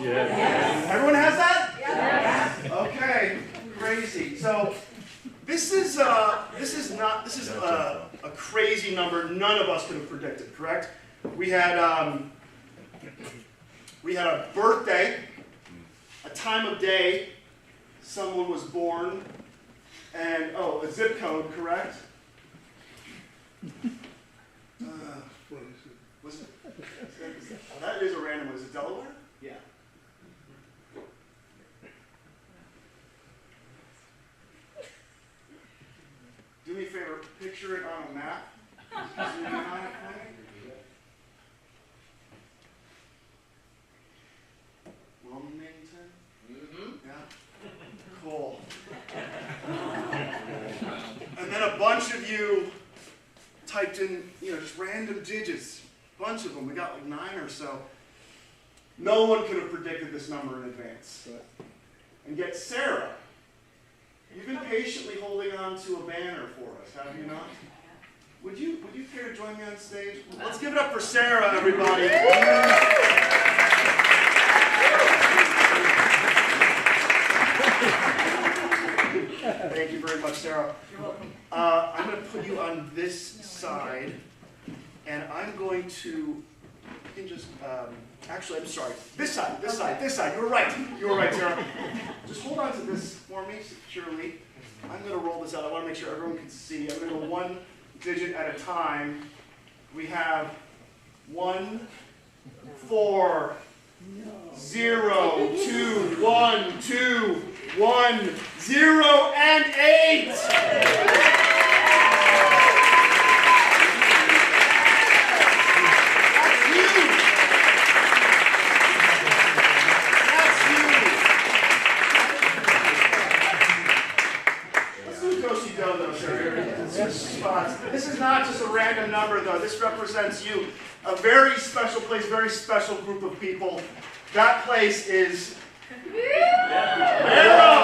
Yes. Everyone has that? Yes. Okay, crazy. So this is a crazy number none of us could have predicted, correct? We had a birthday, a time of day, someone was born, and a zip code, correct? Was it? That is a random one. Is it Delaware? Yeah. Do me a favor, picture it on a map. Zoom in on it for me. Wilmington? Mm-hmm. Yeah. Cool. And then a bunch of you typed in, just random digits. Bunch of them. We got like 9 or so. No one could have predicted this number in advance. And yet Sarah, you've been patiently holding on to a banner for us, have you not? Would you care to join me on stage? Let's give it up for Sarah, everybody. Thank you very much, Sarah. You're welcome. I'm going to put you on this side, and I'm going to, you can just, actually, I'm sorry, this side. You were right, Sarah. Just hold on to this for me securely. I'm going to roll this out. I want to make sure everyone can see. I'm going to go 1 digit at a time. We have 1, 4, 0, 2, 1, 2, 1, 0, and 8. That's you. Let's do do-si-do though, sir. This is not just a random number though. This represents you. A very special place, very special group of people. That place is Barrow.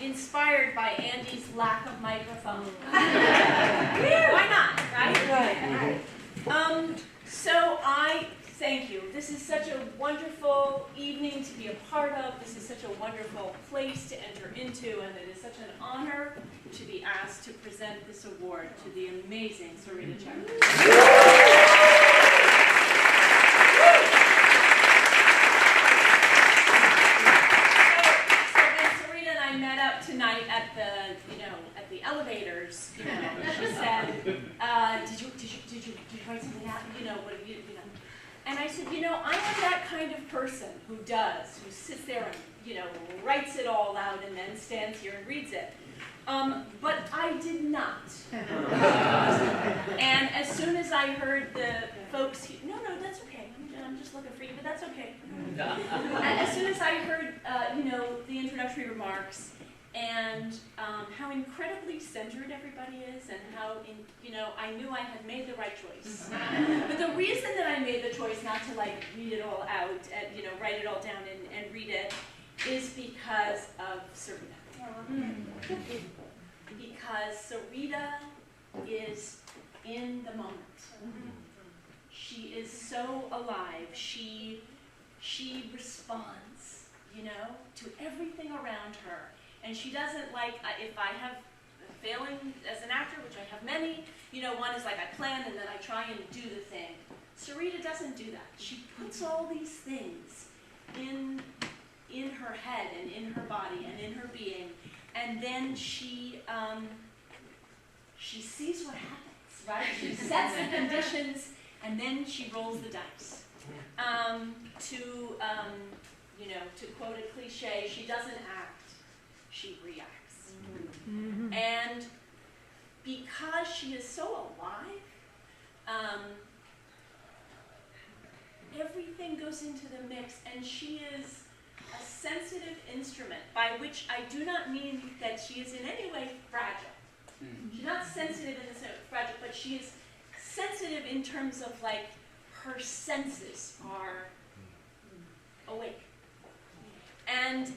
Inspired by Andy's lack of microphone. Why not, right? So I thank you. This is such a wonderful evening to be a part of. This is such a wonderful place to enter into, and it is such an honor to be asked to present this award to the amazing Sarita Chakra. Tonight at the elevators, she said, did you write something out? What have you know? And I said, I'm that kind of person who sits there and, writes it all out and then stands here and reads it. But I did not. And as soon as I heard the folks, no, that's okay. I'm just looking for you, but that's okay. As soon as I heard, the introductory remarks, and how incredibly centered everybody is, and how, I knew I had made the right choice. But the reason that I made the choice not to read it all out, and write it all down and read it, is because of Sarita. Because Sarita is in the moment. She is so alive. She responds, to everything around her. And she doesn't if I have failing as an actor, which I have many, one is I plan and then I try and do the thing. Sarita doesn't do that. She puts all these things in her head and in her body and in her being, and then she sees what happens, right? She sets the conditions, and then she rolls the dice. To quote a cliche, she doesn't act, she reacts. Mm-hmm. And because she is so alive, everything goes into the mix, and she is a sensitive instrument, by which I do not mean that she is in any way fragile. She's not sensitive in the sense of fragile, but she is sensitive in terms of like her senses are awake. And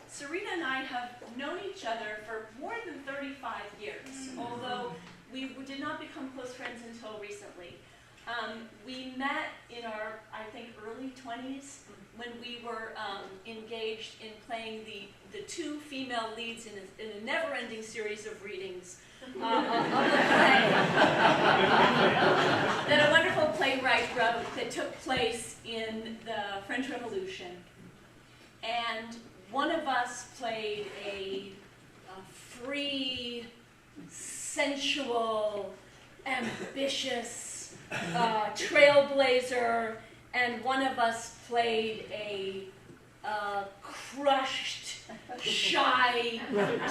Sarita and I have known each other for more than 35 years, although we did not become close friends until recently. We met in our, I think, early 20s when we were engaged in playing the two female leads in a never-ending series of readings of the play that a wonderful playwright wrote that took place in the French Revolution. And one of us played a free, sensual, ambitious trailblazer, and one of us played a crushed, shy,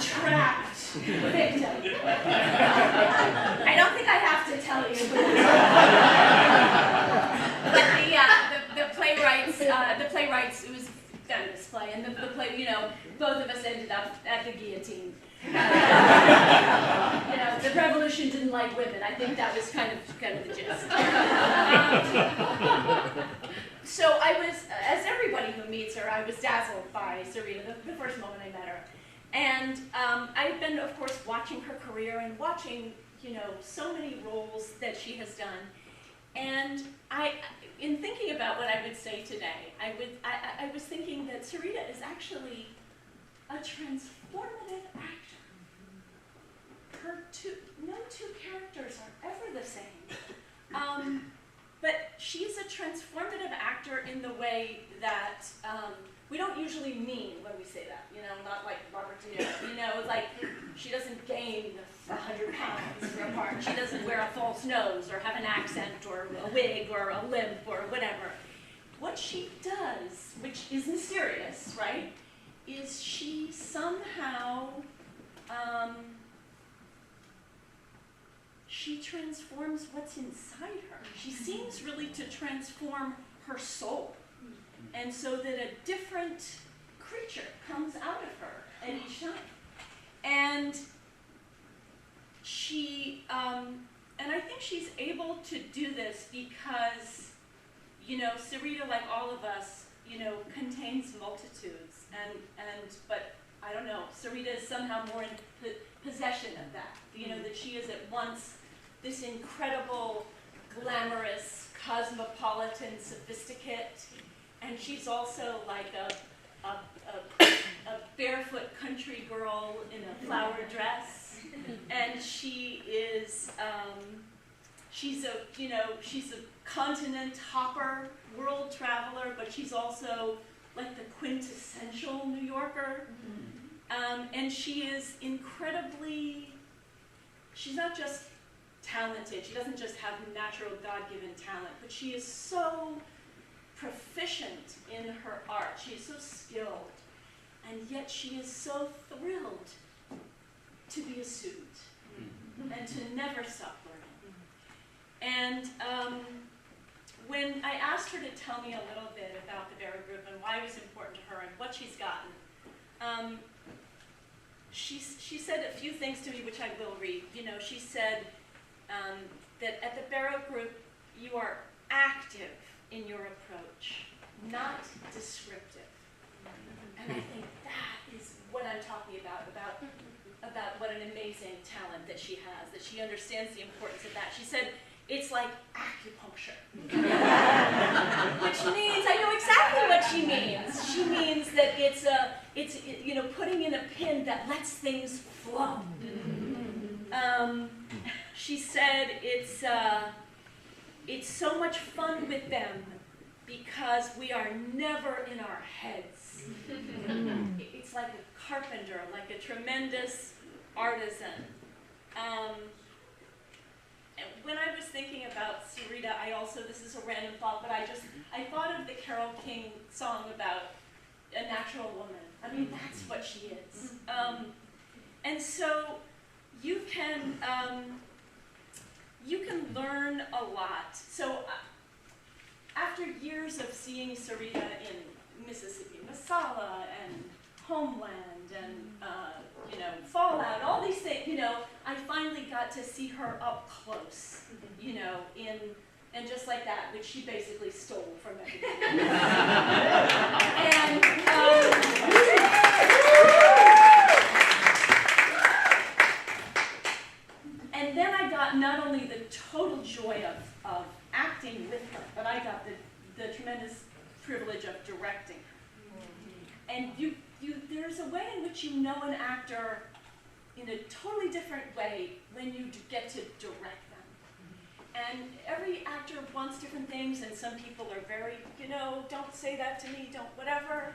trapped victim. I don't think I have to tell you. But the playwrights, it was a feminist play, and the play, both of us ended up at the guillotine. The revolution didn't like women. I think that was kind of the gist. So I was, as everybody who meets her, I was dazzled by Sarita the first moment I met her. And I've been, of course, watching her career and watching, so many roles that she has done. And in thinking about what I would say today, I was thinking that Sarita is actually a transformative actor. No two characters are ever the same. But she's a transformative actor in the way that we don't usually mean when we say that, not like Robert De Niro. It's like she doesn't gain 100 pounds for a part. She doesn't wear a false nose or have an accent or a wig or a limp or whatever. What she does, which isn't serious, right, is she somehow she transforms what's inside her. She seems really to transform her soul. And so that a different creature comes out of her at each time. And and I think she's able to do this because, Sarita, like all of us, contains multitudes. But I don't know, Sarita is somehow more in possession of that. That she is at once this incredible, glamorous, cosmopolitan sophisticate, and she's also like a barefoot country girl in a flower dress, and she is she's a continent hopper, world traveler, but she's also like the quintessential New Yorker, and she is incredibly. She's not just talented. She doesn't just have natural God-given talent, but she is so proficient in her art. She is so skilled, and yet she is so thrilled to be a student and to never stop learning. And when I asked her to tell me a little bit about the Barrow Group and why it was important to her and what she's gotten, she said a few things to me which I will read. She said that at the Barrow Group, you are active in your approach, not descriptive. And I think that is what I'm talking about what an amazing talent that she has, that she understands the importance of that. She said, it's like acupuncture. Which means, I know exactly what she means. She means that it's putting in a pin that lets things flow. She said it's so much fun with them because we are never in our heads. like a carpenter, like a tremendous artisan. And when I was thinking about Sarita, this is a random thought, but I thought of the Carole King song about a natural woman. I mean, that's what she is. And so you can learn a lot. So after years of seeing Sarita in Mississippi Masala and Homeland and Fallout, all these things, I finally got to see her up close, and just like that, which she basically stole from everybody. And then I got not only the total joy of acting with her, but I got the tremendous privilege of directing her. And there's a way in which you know an actor in a totally different way when you get to direct them. And every actor wants different things, and some people are very, don't say that to me, don't whatever.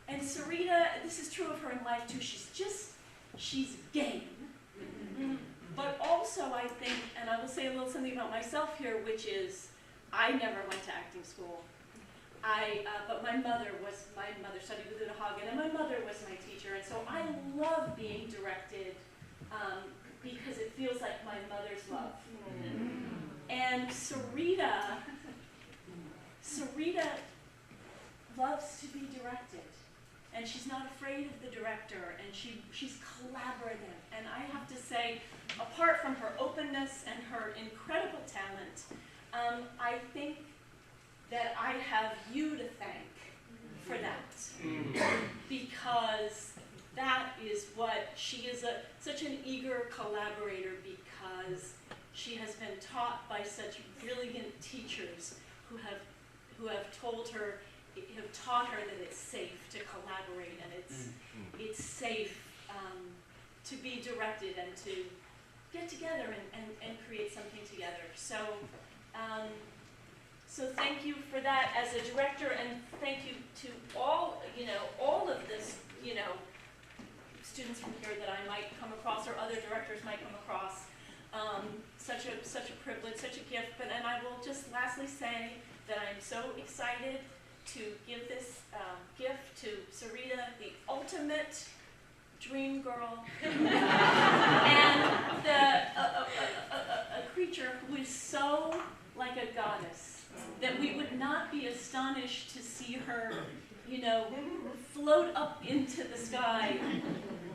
And Sarita, this is true of her in life too, she's game. But also I think, and I will say a little something about myself here, which is, I never went to acting school. But my mother studied with Uta Hagen, and my mother was my teacher, and so I love being directed because it feels like my mother's love. And Sarita loves to be directed, and she's not afraid of the director, and she's collaborative. And I have to say, apart from her openness and her incredible talent, I think that I have you to thank for that, because that is what she is, such an eager collaborator, because she has been taught by such brilliant teachers who have taught her that it's safe to collaborate, and it's safe to be directed and to get together and create something together. So thank you for that as a director, and thank you to all of this, students from here that I might come across, or other directors might come across. Such a privilege, such a gift. And I will just lastly say that I'm so excited to give this gift to Sarita, the ultimate dream girl, and a creature who is so like a goddess that we would not be astonished to see her, float up into the sky,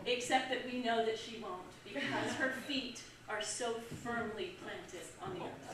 except that we know that she won't, because her feet are so firmly planted on the earth.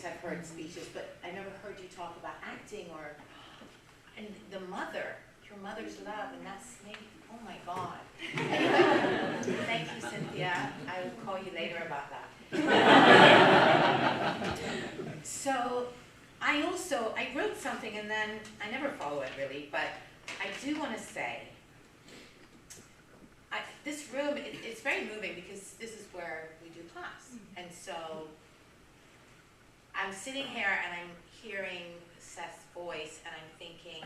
I've heard speeches, but I never heard you talk about acting and your mother's love, and that's maybe, oh my God. Anyway, thank you, Cynthia. I will call you later about that. So I wrote something, and then I never follow it really, but I do want to say, this room, it's very moving because this is where we do class. And so I'm sitting here and I'm hearing Seth's voice, and I'm thinking,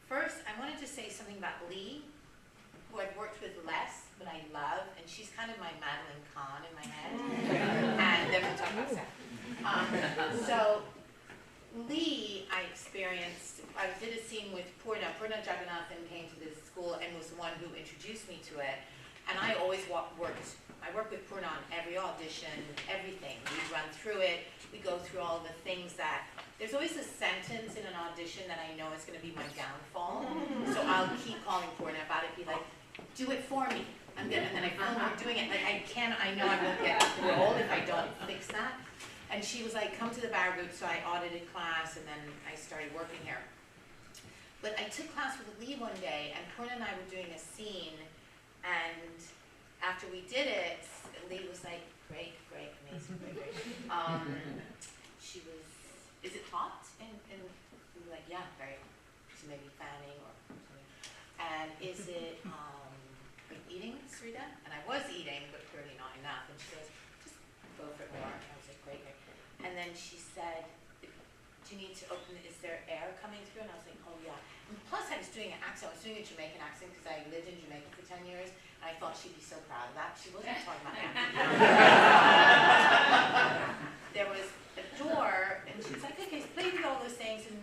first I wanted to say something about Lee, who I've worked with less, but I love, and she's kind of my Madeline Kahn in my head. And then we'll talk about Seth. So Lee, I did a scene with Purna Jagannathan came to this school and was the one who introduced me to it. And I always work with Purna on every audition, everything. We run through it. We go through all the things that, there's always a sentence in an audition that I know is going to be my downfall. So I'll keep calling Purna about it, be like, do it for me. And then I film her doing it. Like I know I won't get rolled if I don't fix that. And she was like, come to the Barrow group. So I audited class and then I started working here. But I took class with Lee one day and Purna and I were doing a scene, and after we did it, Lee was like, great, amazing, great. She was, is it hot? And we were like, yeah, very. So maybe fanning or something. And is it, are you eating, Sarita? And I was eating, but clearly not enough. And she goes, just go for it more. And I was like, great. And then she said, do you need to open, is there air coming through? And I was like, oh yeah. And plus I was doing an accent, I was doing a Jamaican accent because I lived in Jamaica for 10 years. And I thought she'd be so proud of that. She wasn't talking about that. There was a door, and she was like, okay, play with all those things and,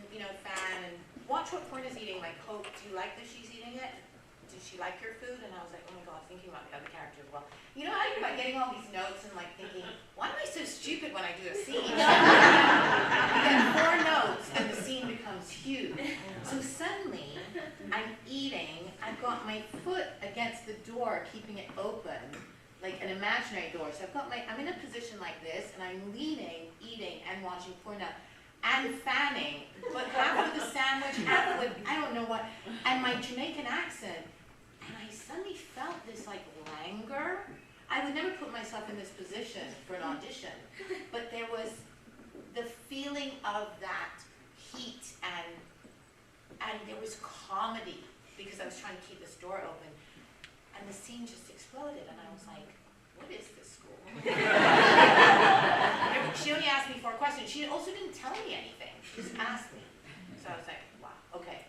fan, and watch what Purna's eating. Like, hope, do you like that she's eating it? Did she like your food? And I was like, oh my God, thinking about the other character as well. You know, I think about getting all these notes and like thinking, why am I so stupid when I do a scene? You get 4 notes and the scene becomes huge. So suddenly, I'm eating, I've got my foot against the door, keeping it open, like an imaginary door. So I'm in a position like this, and I'm leaning, eating, and watching Purna, and fanning, but half of the sandwich, half of I don't know what, and my Jamaican accent, and I suddenly felt this like languor. I would never put myself in this position for an audition, but there was the feeling of that heat, and there was comedy, because I was trying to keep this door open, and the scene just exploded, and I was like, what is this school? She only asked me 4 questions. She also didn't tell me anything. She just asked me. So I was like, wow, okay.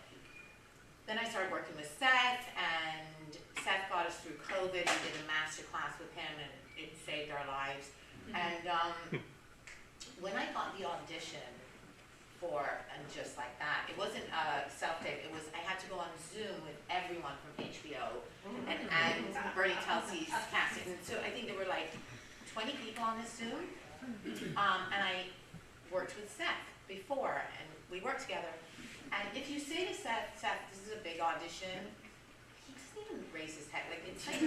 Then I started working with Seth, and Seth got us through COVID. We did a master class with him, and it saved our lives. And when I got the audition and just like that, it wasn't a self-tape. It was, I had to go on Zoom with everyone from HBO and Bernie Telsey's casting. And so I think there were like 20 people on this Zoom. And I worked with Seth before, and we worked together. And if you say to Seth, this is a big audition, he doesn't even raise his head. Like, it's like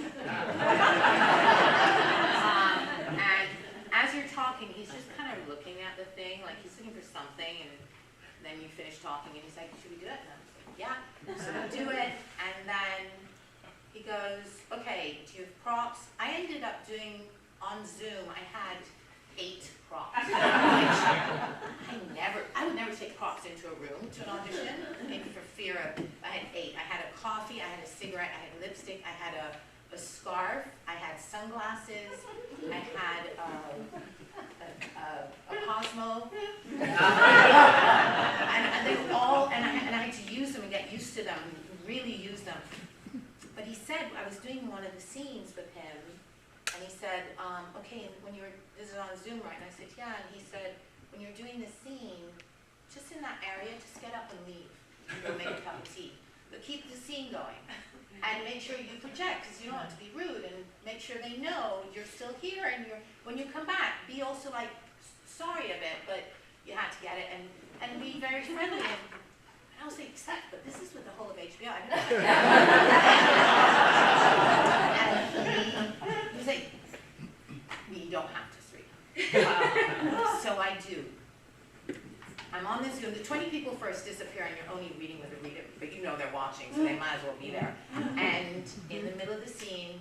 and as you're talking, he's just kind of looking at the thing, like he's looking for something, and then you finish talking, and he's like, should we do it? And I was like, yeah. So we do it, and then he goes, okay, do you have props? I ended up doing, on Zoom, I had 8 props. I would never take props into a room to an audition, maybe for fear of, I had 8. I had a coffee, I had a cigarette, I had lipstick, I had a scarf, I had sunglasses, I had a Cosmo, and they were all, and I had to use them and get used to them, really use them. But he said, I was doing one of the scenes with him, and he said, okay, this is on Zoom, right? And I said, yeah, and he said, when you're doing the scene, just in that area, just get up and leave, and go make a cup of tea. But keep the scene going. And make sure you project, because you don't want to be rude, and make sure they know you're still here, and when you come back, be also like sorry a bit, but you had to get it, and be very friendly. And I was like, Seth, but this is with the whole of HBO. I don't know. And he was like, we don't have to sleep. So I do. I'm on this Zoom. The 20 people first disappear, and you're only reading with a reader, but you know they're watching, so they might as well be there. And in the middle of the scene,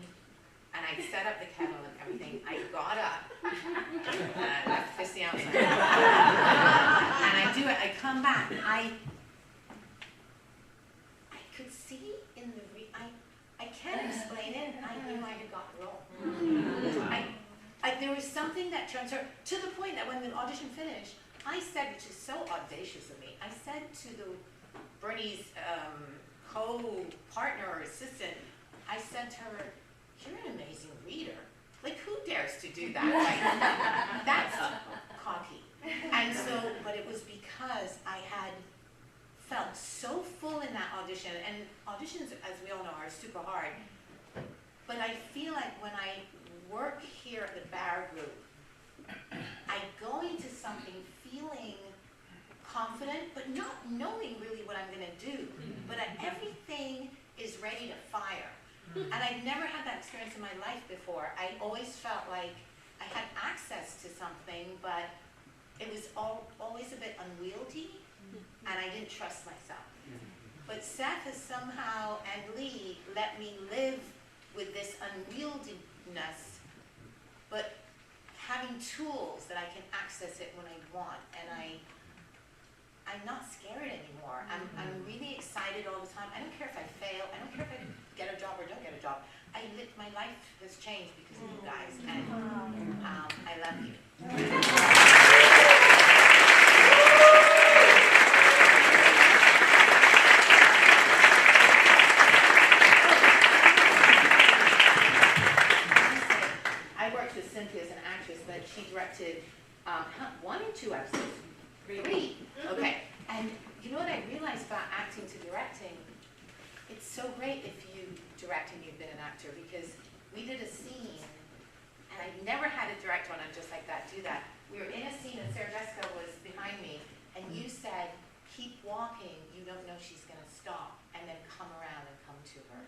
and I set up the kettle and everything, I got up, and I left this the outside. And I do it, I come back, I could see in the, I can't explain it, I knew I had got the role. There was something that transferred, to the point that when the audition finished, I said, which is so audacious of me, I said to Bernie's co-partner or assistant, I said to her, you're an amazing reader. Like, who dares to do that? Like, that's cocky. And so, but it was because I had felt so full in that audition, and auditions, as we all know, are super hard. But I feel like when I work here at the Barrow Group, I go into something feeling confident, but not knowing really what I'm going to do. But everything is ready to fire. And I'd never had that experience in my life before. I always felt like I had access to something, but it was always a bit unwieldy, and I didn't trust myself. But Seth has somehow, and Lee, let me live with this unwieldiness, but having tools that I can access it when I want, and I'm not scared anymore. I'm really excited all the time. I don't care if I fail. I don't care if I get a job or don't get a job. My life has changed because of you guys, and I love you. I worked with Cynthia as an actress, but she directed 1 or 2 episodes. 3. Okay. And you know what I realized about acting to directing? It's so great if you direct and you've been an actor, because we did a scene, and I never had a director on just like that do that. We were in a scene and Sarah Jessica was behind me, and you said, keep walking, you don't know she's going to stop, and then come around and come to her.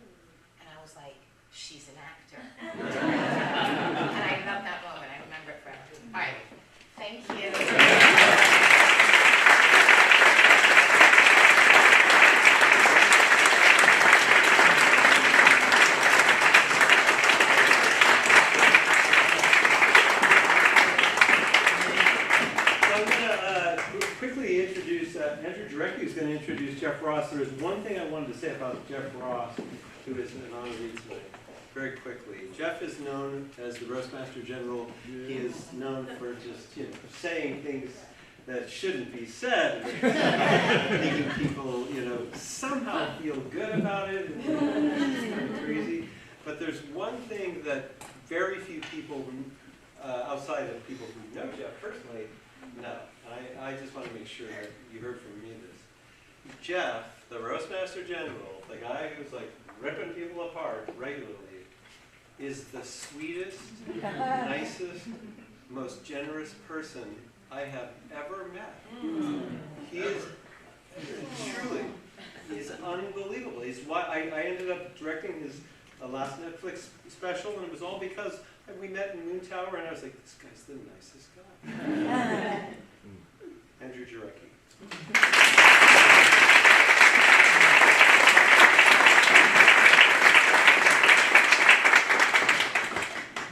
And I was like, she's an actor. And I love that moment. I remember it forever. All right. Thank you. Andrew directly is going to introduce Jeff Ross. There is one thing I wanted to say about Jeff Ross, who is an honoree tonight, very quickly. Jeff is known as the Roastmaster General. He is known for just, saying things that shouldn't be said, making people, somehow feel good about it. It's kind of crazy. But there's one thing that very few people, outside of people who know Jeff personally, know. I just want to make sure that you heard from me this. Jeff, the Roastmaster General, the guy who's like ripping people apart regularly, is the sweetest, nicest, most generous person I have ever met. He is truly, he's unbelievable. He's why I ended up directing his last Netflix special, and it was all because we met in Moon Tower, and I was like, this guy's the nicest guy. Andrew Jarecki.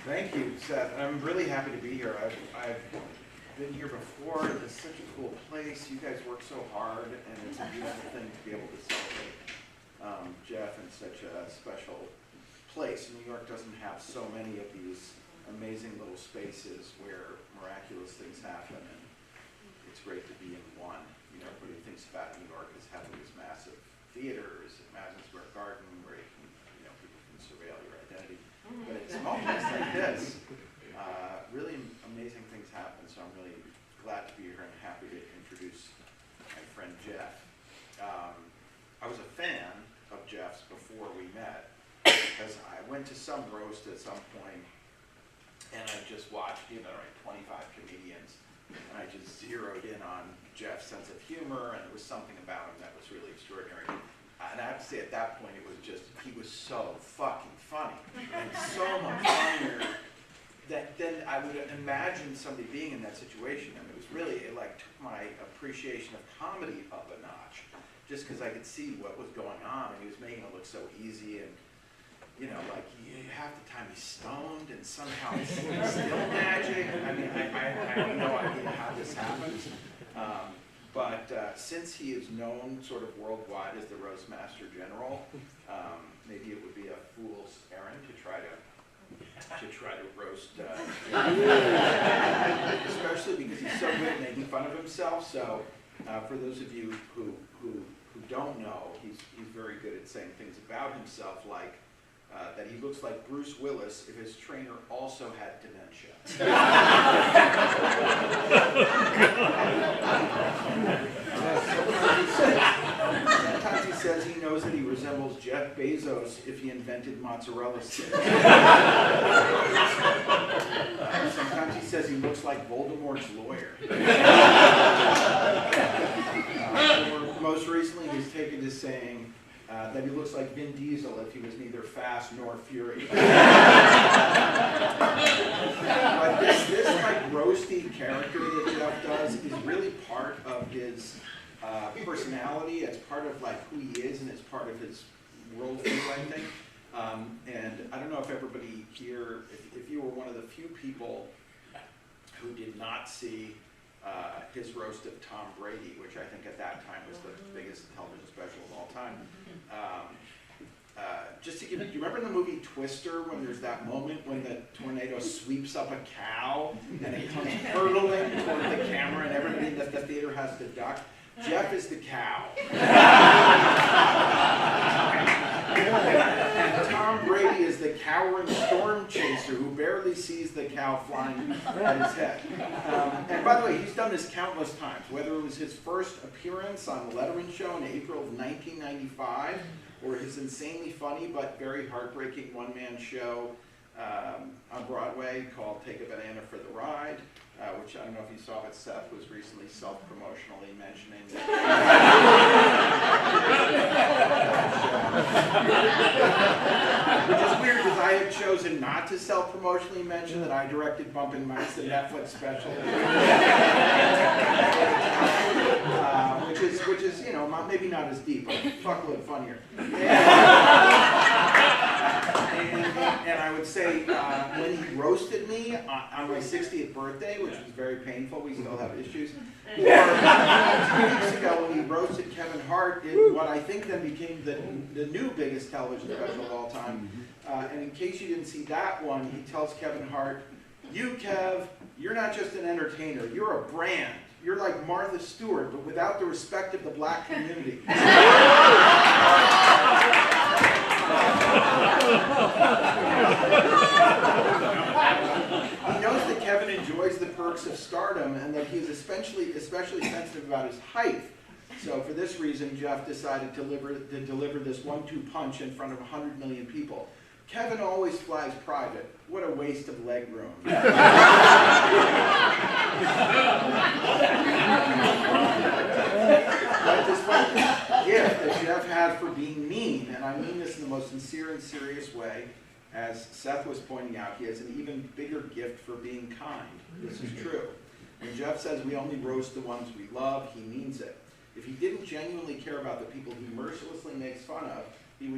Thank you, Seth. I'm really happy to be here. I've been here before. It's such a cool place. You guys work so hard, and it's a beautiful thing to be able to celebrate Jeff in such a special place. New York doesn't have so many of these amazing little spaces where miraculous things happen, and it's great to be in one. Everybody thinks about New York as having these massive theaters at Madison Square Garden where you can, people can surveil your identity. But it's small place like this, really amazing things happen. So I'm really glad to be here and happy to introduce my friend Jeff. I was a fan of Jeff's before we met because I went to some roast at some point, and I just watched, 25 comedians, and I just zeroed in on Jeff's sense of humor, and there was something about him that was really extraordinary. And I have to say, at that point, it was just, he was so fucking funny, and so much funnier that then I would imagine somebody being in that situation. And it was really, it took my appreciation of comedy up a notch, just because I could see what was going on, and he was making it look so easy, and half the time he's stoned, and somehow it's still magic. I mean, I have no idea how this happens. But since he is known sort of worldwide as the Roastmaster General, maybe it would be a fool's errand to try to roast, especially because he's so good at making fun of himself. So for those of you who don't know, he's very good at saying things about himself, like that he looks like Bruce Willis if his trainer also had dementia. Sometimes he says he knows that he resembles Jeff Bezos if he invented mozzarella sticks. Sometimes he says he looks like Voldemort's lawyer. Most recently, he's taken to saying that he looks like Vin Diesel if he was neither fast nor furious. But this like roasty character that Jeff does is really part of his personality. It's part of like who he is, and it's part of his worldview, I think. And I don't know if everybody here, if you were one of the few people who did not see his roast of Tom Brady, which I think at that time was the biggest television special of all time. Just to give you, do you remember in the movie Twister when there's that moment when the tornado sweeps up a cow and it comes hurtling toward the camera and everybody in the theater has to duck? Jeff is the cow. And Tom Brady is the cowering storm chaser who barely sees the cow flying at his head. And by the way, he's done this countless times, whether it was his first appearance on the Letterman Show in April of 1995, or his insanely funny but very heartbreaking one-man show on Broadway called Take a Banana for the Ride, which I don't know if you saw, but Seth was recently self-promotionally mentioning that. Which is weird because I had chosen not to self-promotionally mention that I directed Bumpin' Mice, the Netflix special. Which is, you know, maybe not as deep, but fuckload funnier. And I would say when he roasted me on my 60th birthday, which was very painful, we still have issues, or 2 weeks ago when he roasted Kevin Hart in what I think then became the new biggest television special of all time. And in case you didn't see that one, he tells Kevin Hart, "You, Kev, you're not just an entertainer, you're a brand. You're like Martha Stewart, but without the respect of the black community." He knows that Kevin enjoys the perks of stardom and that he is especially sensitive about his height. So for this reason, Jeff decided to deliver this 1-2 punch in front of 100 million people. Kevin always flies private. What a waste of leg room. But despite this gift that Jeff has for being mean, and I mean this in the most sincere and serious way, as Seth was pointing out, he has an even bigger gift for being kind. This is true. When Jeff says we only roast the ones we love, he means it. If he didn't genuinely care about the people he mercilessly makes fun of, he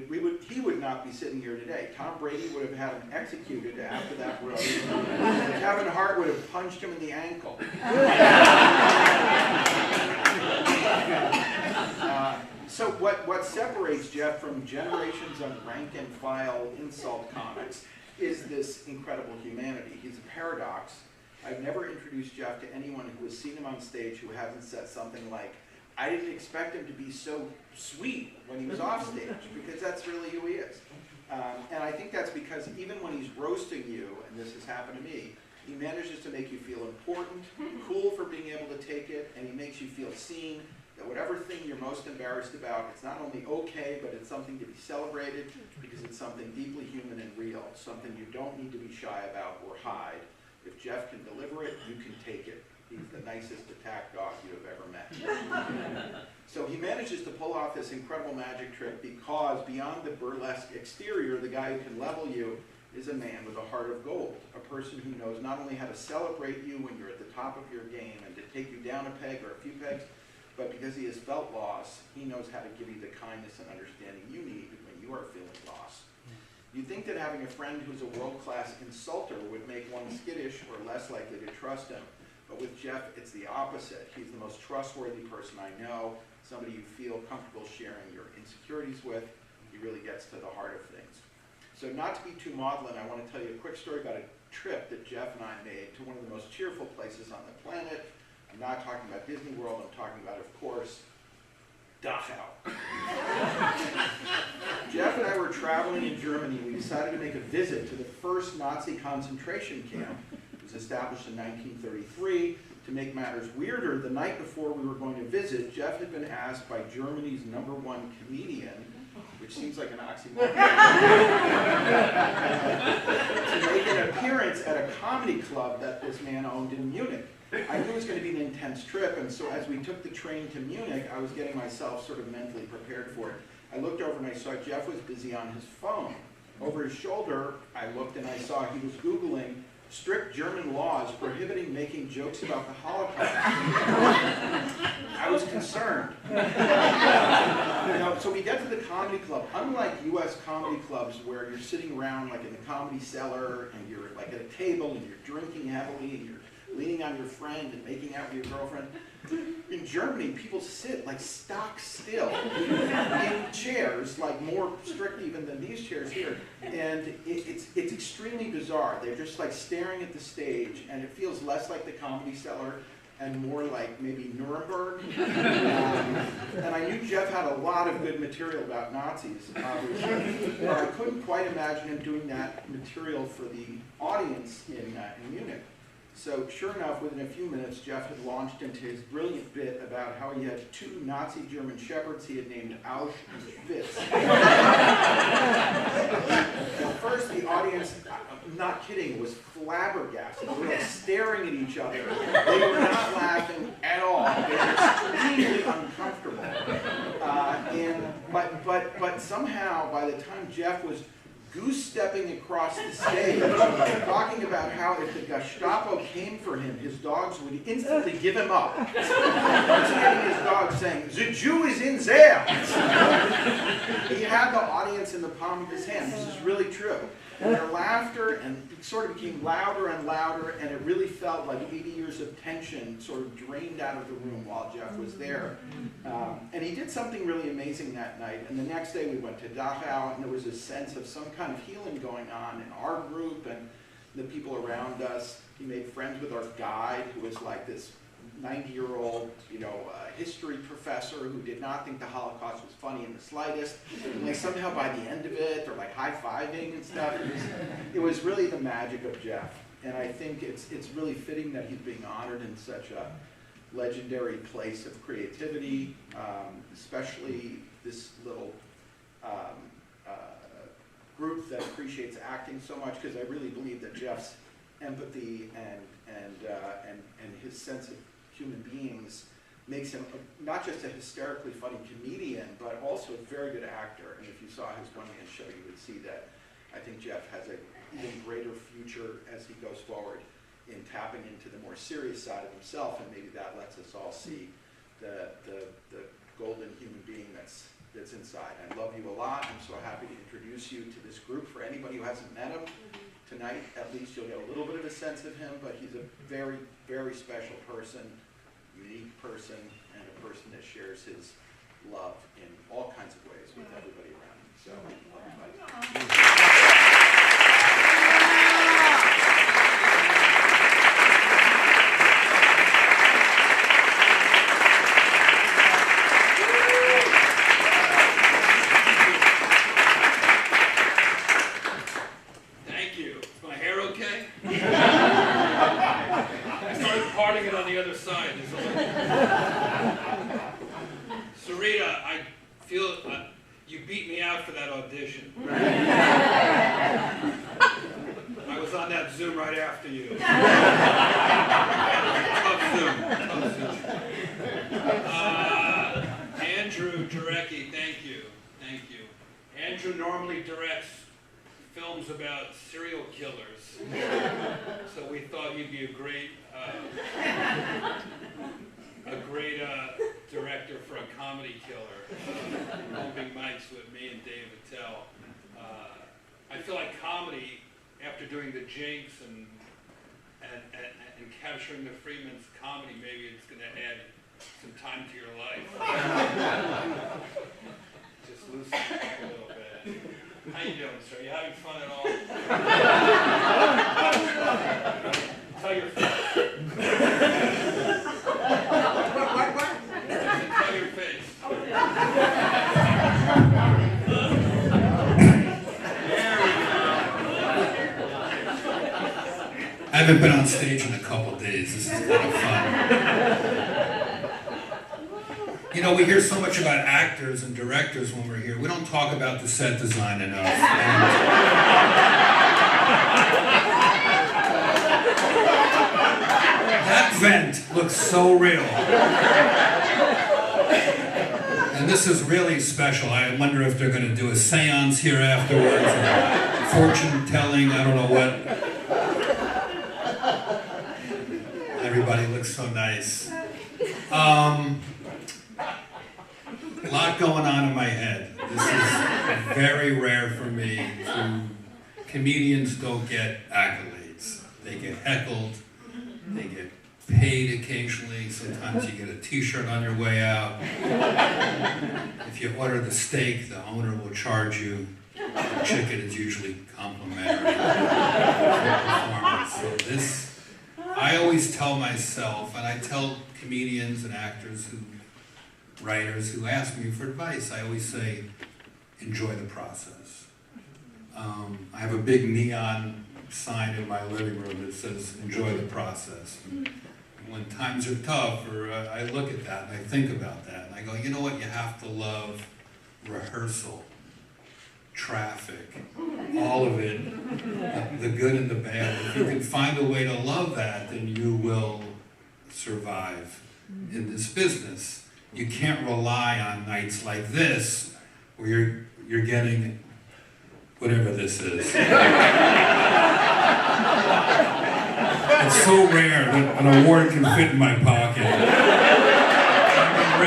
would not be sitting here today. Tom Brady would have had him executed after that roast. Kevin Hart would have punched him in the ankle. So what separates Jeff from generations of rank-and-file insult comics is this incredible humanity. He's a paradox. I've never introduced Jeff to anyone who has seen him on stage who hasn't said something like, "I didn't expect him to be so sweet when he was off stage," because that's really who he is. And I think that's because even when he's roasting you, and this has happened to me, he manages to make you feel important, cool for being able to take it, and he makes you feel seen, that whatever thing you're most embarrassed about, it's not only okay, but it's something to be celebrated because it's something deeply human and real, something you don't need to be shy about or hide. If Jeff can deliver it, you can take it. He's the nicest attack dog you have ever met. So he manages to pull off this incredible magic trick because beyond the burlesque exterior, the guy who can level you is a man with a heart of gold, a person who knows not only how to celebrate you when you're at the top of your game and to take you down a peg or a few pegs, but because he has felt loss, he knows how to give you the kindness and understanding you need when you are feeling lost. You'd think that having a friend who's a world-class insulter would make one skittish or less likely to trust him. But with Jeff, it's the opposite. He's the most trustworthy person I know, somebody you feel comfortable sharing your insecurities with. He really gets to the heart of things. So not to be too maudlin, I want to tell you a quick story about a trip that Jeff and I made to one of the most cheerful places on the planet. I'm not talking about Disney World, I'm talking about, of course, Dachau. Jeff and I were traveling in Germany. We decided to make a visit to the first Nazi concentration camp. It was established in 1933. To make matters weirder, the night before we were going to visit, Jeff had been asked by Germany's #1 comedian, which seems like an oxymoron, to make an appearance at a comedy club that this man owned in Munich. I knew it was going to be an intense trip, and so as we took the train to Munich, I was getting myself sort of mentally prepared for it. I looked over and I saw Jeff was busy on his phone. Over his shoulder, I looked and I saw he was Googling strict German laws prohibiting making jokes about the Holocaust. I was concerned. So we get to the comedy club. Unlike US comedy clubs where you're sitting around like in the Comedy Cellar and you're like at a table and you're drinking heavily and you're leaning on your friend and making out with your girlfriend, in Germany, people sit like stock still in chairs, like more strict even than these chairs here. And it's extremely bizarre. They're just like staring at the stage, and it feels less like the Comedy Cellar and more like maybe Nuremberg. And I knew Jeff had a lot of good material about Nazis, obviously, but I couldn't quite imagine him doing that material for the audience in Munich. So sure enough, within a few minutes, Jeff had launched into his brilliant bit about how he had 2 Nazi German shepherds he had named Ausch and Fitz. At first, the audience, I'm not kidding, was flabbergasted. They were like staring at each other. They were not laughing at all. They were extremely uncomfortable. But somehow, by the time Jeff was goose-stepping across the stage, talking about how if the Gestapo came for him, his dogs would instantly give him up. Impersonating his dog saying, "The Jew is in there!" He had the audience in the palm of his hand. This is really true. And their laughter and it sort of became louder and louder, and it really felt like 80 years of tension sort of drained out of the room while Jeff was there. And he did something really amazing that night. And the next day we went to Dachau, and there was a sense of some kind of healing going on in our group and the people around us. He made friends with our guide, who was like this 90-year-old, history professor who did not think the Holocaust was funny in the slightest. And like somehow by the end of it, they're like high-fiving and stuff. It was really the magic of Jeff. And I think it's really fitting that he's being honored in such a legendary place of creativity, especially this little group that appreciates acting so much, because I really believe that Jeff's empathy and his sense of human beings makes him not just a hysterically funny comedian, but also a very good actor. And if you saw his one-man show, you would see that I think Jeff has an even greater future as he goes forward in tapping into the more serious side of himself, and maybe that lets us all see the golden human being that's inside. I love you a lot. I'm so happy to introduce you to this group. For anybody who hasn't met him, tonight at least you'll get a little bit of a sense of him, but he's a very, very special person, unique person, and a person that shares his love in all kinds of ways with everybody around him. So, love you, buddy. I was on that Zoom right after you. Tough Zoom. Andrew Jarecki, thank you. Andrew normally directs films about serial killers, so we thought you'd be a great director for a comedy killer. Bumping mics with me and Dave Attell. I feel like comedy, after doing the Jinx and capturing the Freeman's comedy, maybe it's going to add some time to your life. Just loosen it up a little bit. How you doing, sir? You having fun at all? Tell your face. What? Tell your face. I haven't been on stage in a couple days. This is kind of fun. You know, we hear so much about actors and directors when we're here. We don't talk about the set design enough. That vent looks so real. And And this is really special. I wonder if they're going to do a seance here afterwards, or fortune telling, I don't know what. Everybody looks so nice. A lot going on in my head. This is very rare for me. Comedians don't get accolades. They get heckled, they get paid occasionally. Sometimes you get a t-shirt on your way out. If you order the steak, the owner will charge you. The chicken is usually complimentary for performance. So this, I always tell myself, and I tell comedians and actors, writers who ask me for advice, I always say, enjoy the process. I have a big neon sign in my living room that says, enjoy the process. And when times are tough, or I look at that and I think about that, and I go, you know what, you have to love rehearsal, traffic, all of it, the good and the bad. If you can find a way to love that, then you will survive in this business. You can't rely on nights like this, where you're getting whatever this is. It's so rare that an award can fit in my pocket. I mean,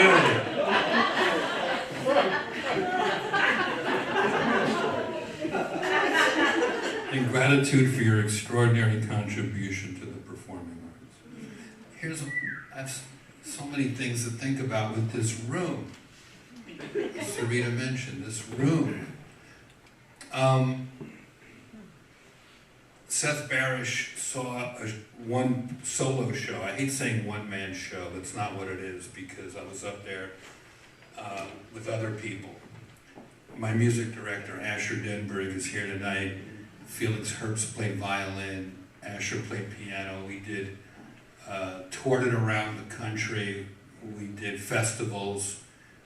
really. In gratitude for your extraordinary contribution to the performing arts. I have so many things to think about with this room. As Sarita mentioned, this room. Seth Barish saw one solo show. I hate saying one-man show. That's not what it is, because I was up there with other people. My music director, Asher Denberg, is here tonight. Felix Herbst played violin. Asher played piano. We toured it around the country. We did festivals.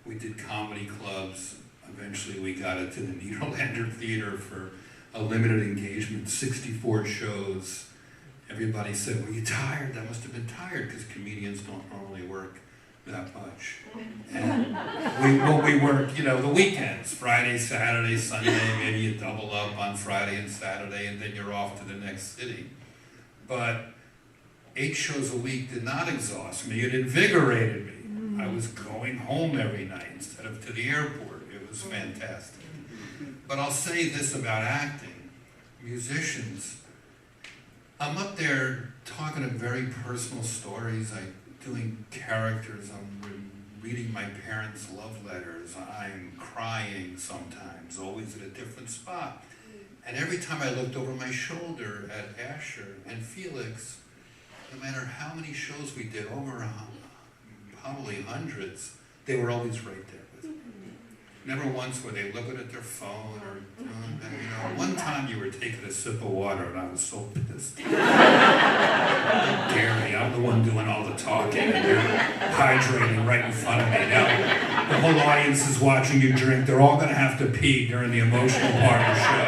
We did comedy clubs. Eventually we got it to the Nederlander Theater for a limited engagement, 64 shows. Everybody said, were you tired? That must have been tired, because comedians don't normally work that much. And we work, the weekends, Friday, Saturday, Sunday, maybe you double up on Friday and Saturday, and then you're off to the next city. But 8 shows a week did not exhaust me, it invigorated me. I was going home every night instead of to the airport. It was fantastic. But I'll say this about acting. Musicians, I'm up there talking of very personal stories. I'm doing characters. I'm reading my parents' love letters. I'm crying sometimes, always at a different spot. And every time I looked over my shoulder at Asher and Felix, no matter how many shows we did, probably hundreds, they were always right there with me. Never once were they looking at their phone or one time you were taking a sip of water and I was so pissed. How dare me, I'm the one doing all the talking and you're hydrating right in front of me. Now, the whole audience is watching you drink. They're all gonna have to pee during the emotional part of the show.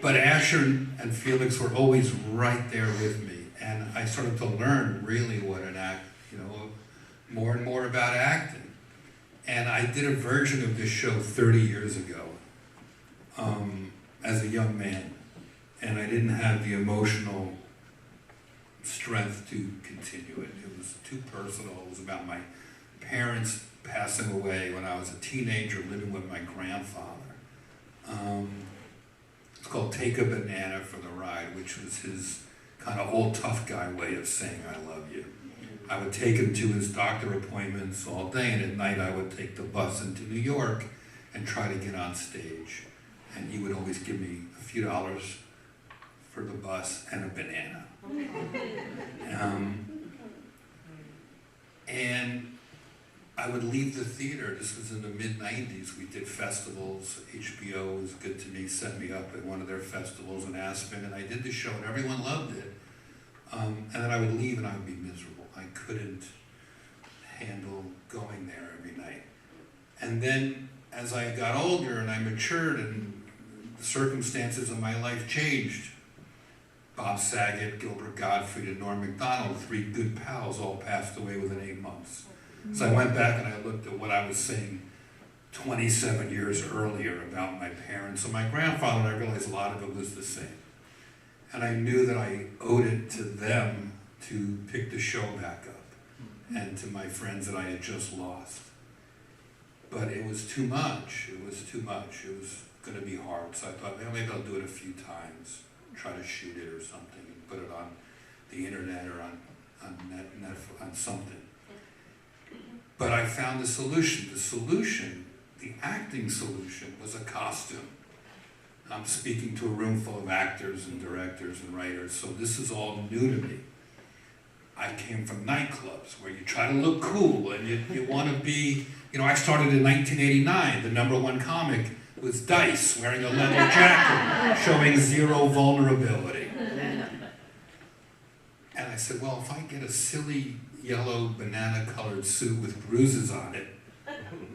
But Asher and Felix were always right there with me. And I started to learn really what more and more about acting. And I did a version of this show 30 years ago as a young man. And I didn't have the emotional strength to continue it. It was too personal. It was about my parents passing away when I was a teenager living with my grandfather. It's called Take a Banana for the Ride, which was his kind of old tough guy way of saying I love you. I would take him to his doctor appointments all day, and at night I would take the bus into New York and try to get on stage. And he would always give me a few dollars for the bus and a banana. And I would leave the theater. This was in the mid-90s. We did festivals. HBO was good to me, set me up at one of their festivals in Aspen, and I did the show, and everyone loved it. And then I would leave, and I would be miserable. I couldn't handle going there every night. And then, as I got older and I matured, and the circumstances of my life changed, Bob Saget, Gilbert Gottfried, and Norm Macdonald, 3 good pals, all passed away within 8 months. So I went back and I looked at what I was saying 27 years earlier about my parents and my grandfather, and I realized a lot of it was the same. And I knew that I owed it to them to pick the show back up, and to my friends that I had just lost. But it was too much. It was too much. It was going to be hard. So I thought, well, maybe I'll do it a few times, try to shoot it or something, and put it on the internet or on something. But I found the solution. The solution, the acting solution, was a costume. I'm speaking to a room full of actors and directors and writers, so this is all new to me. I came from nightclubs where you try to look cool and you want to be, I started in 1989. The #1 comic was Dice, wearing a leather jacket, showing zero vulnerability. And I said, well, if I get a silly yellow banana-colored suit with bruises on it,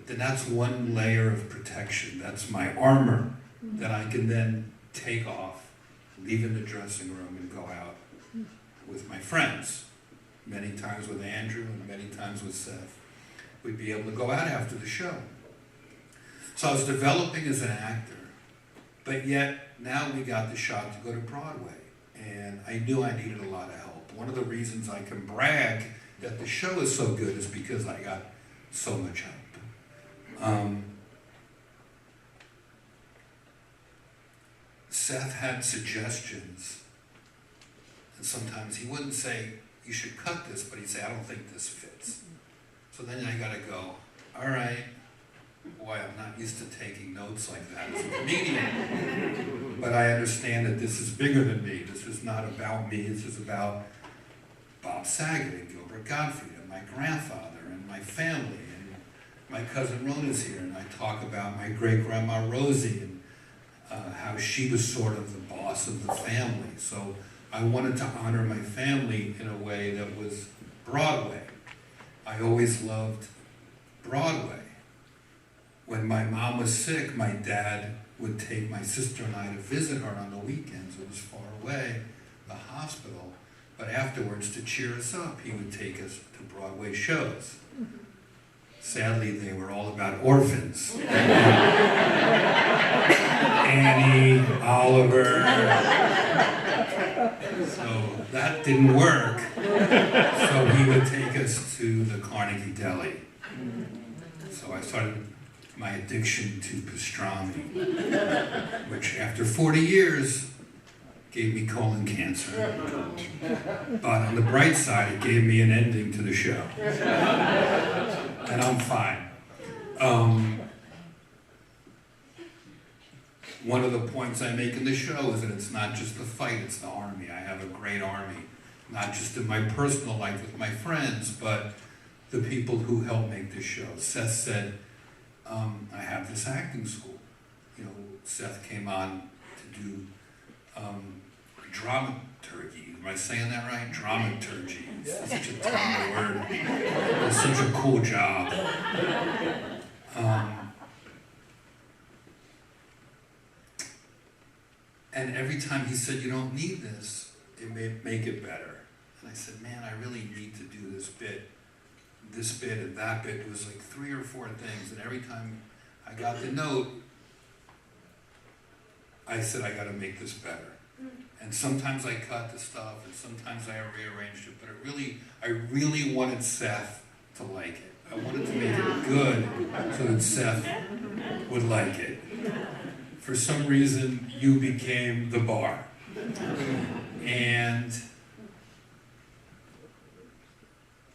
then that's one layer of protection. That's my armor that I can then take off, leave in the dressing room, and go out with my friends. Many times with Andrew and many times with Seth. We'd be able to go out after the show. So I was developing as an actor, but yet now we got the shot to go to Broadway, and I knew I needed a lot of help. One of the reasons I can brag that the show is so good is because I got so much help. Seth had suggestions, and sometimes he wouldn't say, you should cut this, but he'd say, I don't think this fits. So then I gotta go, all right, boy, I'm not used to taking notes like that as a comedian. But I understand that this is bigger than me. This is not about me, this is about Bob Saget and Gilbert Gottfried and my grandfather and my family. And my cousin Rona's here, and I talk about my great-grandma Rosie and how she was sort of the boss of the family. So I wanted to honor my family in a way that was Broadway. I always loved Broadway. When my mom was sick, my dad would take my sister and I to visit her on the weekends. It was far away, the hospital. But afterwards, to cheer us up, he would take us to Broadway shows. Sadly, they were all about orphans. Annie, Oliver. So that didn't work. So he would take us to the Carnegie Deli. So I started my addiction to pastrami, which after 40 years gave me colon cancer. But on the bright side, it gave me an ending to the show. And I'm fine. One of the points I make in the show is that it's not just the fight, it's the army. I have a great army, not just in my personal life with my friends, but the people who help make this show. Seth said, I have this acting school. Seth came on to do dramaturgy. Am I saying that right? Dramaturgy. It's such a terrible word. It's such a cool job. And every time he said, you don't need this, it may make it better. And I said, man, I really need to do this bit and that bit. It was like 3 or 4 things. And every time I got the note, I said, I got to make this better. And sometimes I cut the stuff, and sometimes I rearranged it. But I really wanted Seth to like it. I wanted to make it good so that Seth would like it. For some reason, you became the bar. And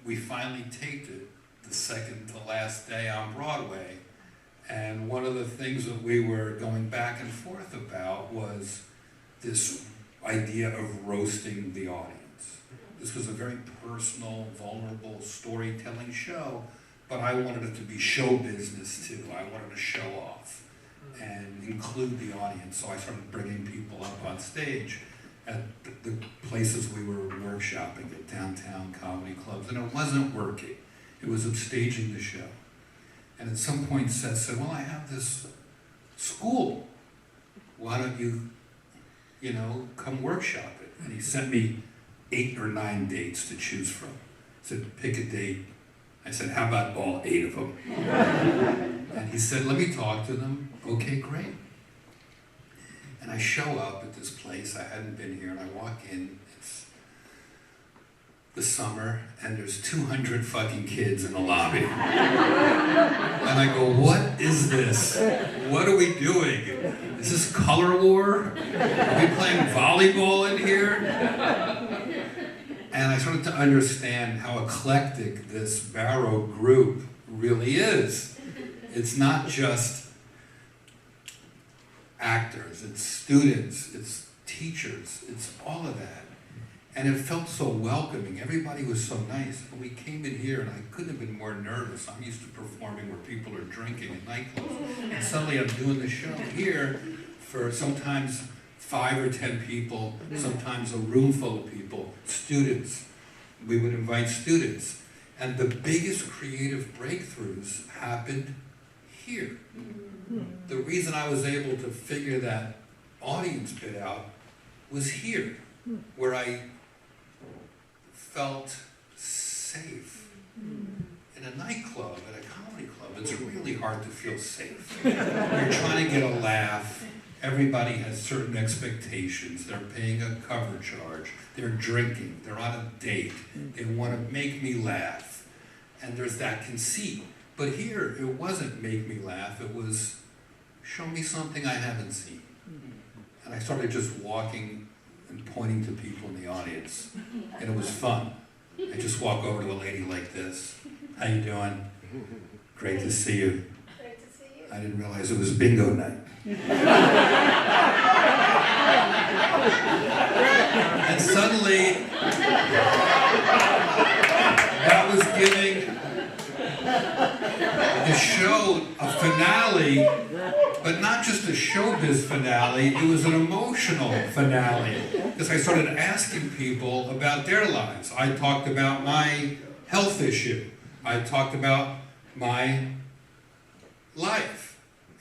we finally taped it the second to last day on Broadway. And one of the things that we were going back and forth about was this idea of roasting the audience. This was a very personal, vulnerable storytelling show, but I wanted it to be show business too. I wanted to show off and include the audience. So I started bringing people up on stage at the places we were workshopping at downtown comedy clubs, and it wasn't working. It was upstaging the show. And at some point Seth said, well, I have this school. Why don't you, come workshop it? And he sent me 8 or 9 dates to choose from. He said, pick a date. I said, how about all 8 of them? And he said, let me talk to them. Okay, great. And I show up at this place, I hadn't been here, and I walk in, it's the summer, and there's 200 fucking kids in the lobby. And I go, what is this? What are we doing? Is this color war? Are we playing volleyball in here? And I started to understand how eclectic this Barrow group really is. It's not just actors, it's students, it's teachers, it's all of that. And it felt so welcoming. Everybody was so nice. But we came in here and I couldn't have been more nervous. I'm used to performing where people are drinking in nightclubs. And suddenly I'm doing the show here for sometimes 5 or 10 people, sometimes a room full of people, students. We would invite students. And the biggest creative breakthroughs happened here. The reason I was able to figure that audience bit out was here, where I felt safe. In a nightclub, at a comedy club, it's really hard to feel safe. You're trying to get a laugh. Everybody has certain expectations. They're paying a cover charge. They're drinking. They're on a date. They want to make me laugh. And there's that conceit. But here, it wasn't make me laugh. It was show me something I haven't seen. And I started just walking and pointing to people in the audience. And it was fun. I just walk over to a lady like this. How you doing? Great to see you. Great to see you. I didn't realize it was bingo night. And suddenly, that was giving the show a finale, but not just a showbiz finale, it was an emotional finale. Because I started asking people about their lives. I talked about my health issue. I talked about my life.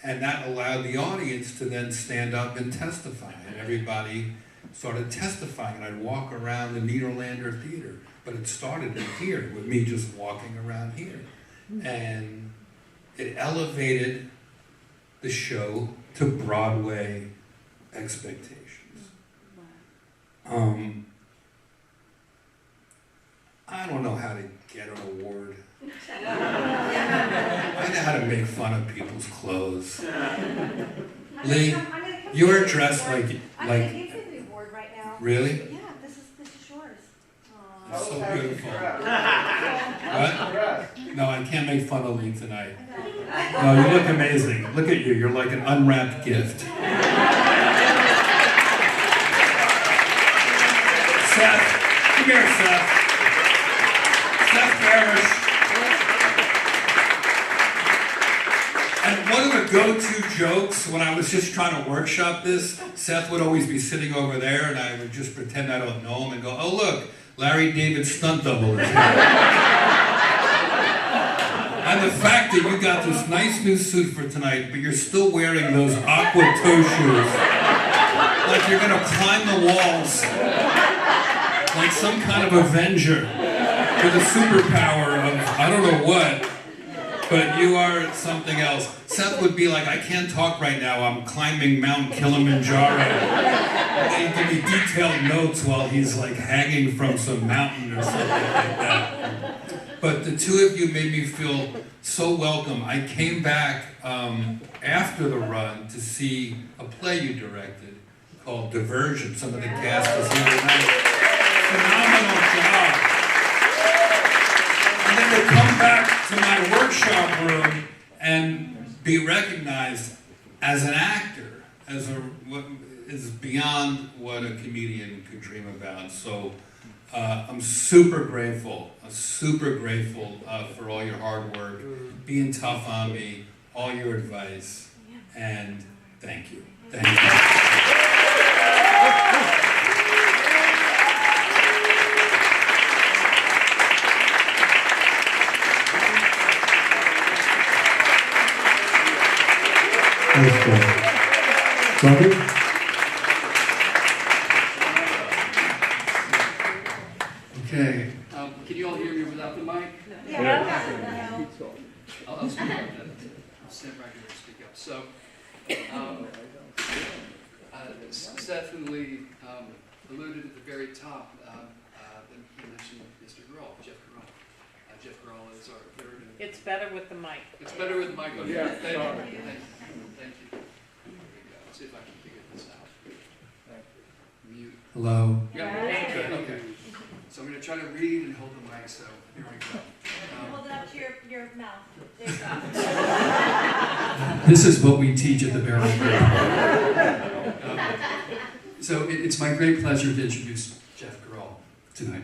And that allowed the audience to then stand up and testify. And everybody started testifying. And I'd walk around the Nederlander Theater. But it started here with me just walking around here. And it elevated the show to Broadway expectations. I don't know how to get an award. I know how to make fun of people's clothes. Lee, you are dressed like I'm gonna give you the award right now. really? Yeah, this is yours. It's so beautiful. What? What? No, I can't make fun of Lee tonight. No, you look amazing. Look at you. You're like an unwrapped gift. Seth, come here, Seth. Seth Parrish. And one of the go-to jokes when I was just trying to workshop this, Seth would always be sitting over there and I would just pretend I don't know him and go, oh look, Larry David's stunt double is here. And the fact that you got this nice new suit for tonight, but you're still wearing those aqua toe shoes, like you're gonna climb the walls, like some kind of Avenger with a superpower of I don't know what, but you are something else. Seth would be like, I can't talk right now, I'm climbing Mount Kilimanjaro. And he'd give me detailed notes while he's like hanging from some mountain or something like that. But the two of you made me feel so welcome. I came back after the run to see a play you directed called Diversion. Some of the cast was here tonight. Phenomenal job. And then to come back to my workshop room and be recognized as an actor, as what is beyond what a comedian could dream about. So I'm super grateful for all your hard work, being tough on me, all your advice, and thank you. Thank you. Okay. Can you all hear me without the mic? Yeah. I'll speak up then. I'll stand right here and speak up. So, Seth and Lee alluded at the very top, he mentioned Mr. Grawl, Jeff Grawl. Jeff Grawl is our third. It's better with the mic. It's better with the mic. Okay. Yeah, Thank you. sorry. Thank you. There we go. Let's see if I can figure this out. Mute. Hello. Yeah. Okay. So I'm going to try to read and hold the mic. So here we go. Hold it up to your mouth. There you go. This is what we teach at the Barrow Group. So it's my great pleasure to introduce Jeff Grawl tonight.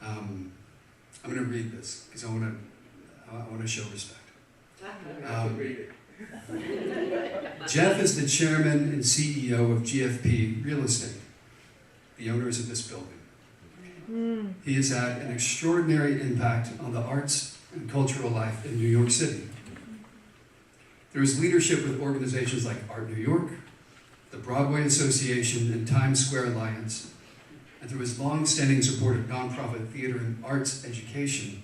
I'm going to read this because I want to show respect. Jeff is the chairman and CEO of GFP Real Estate, the owners of this building. He has had an extraordinary impact on the arts and cultural life in New York City. Through his leadership with organizations like Art New York, the Broadway Association, and Times Square Alliance, and through his long-standing support of nonprofit theater and arts education,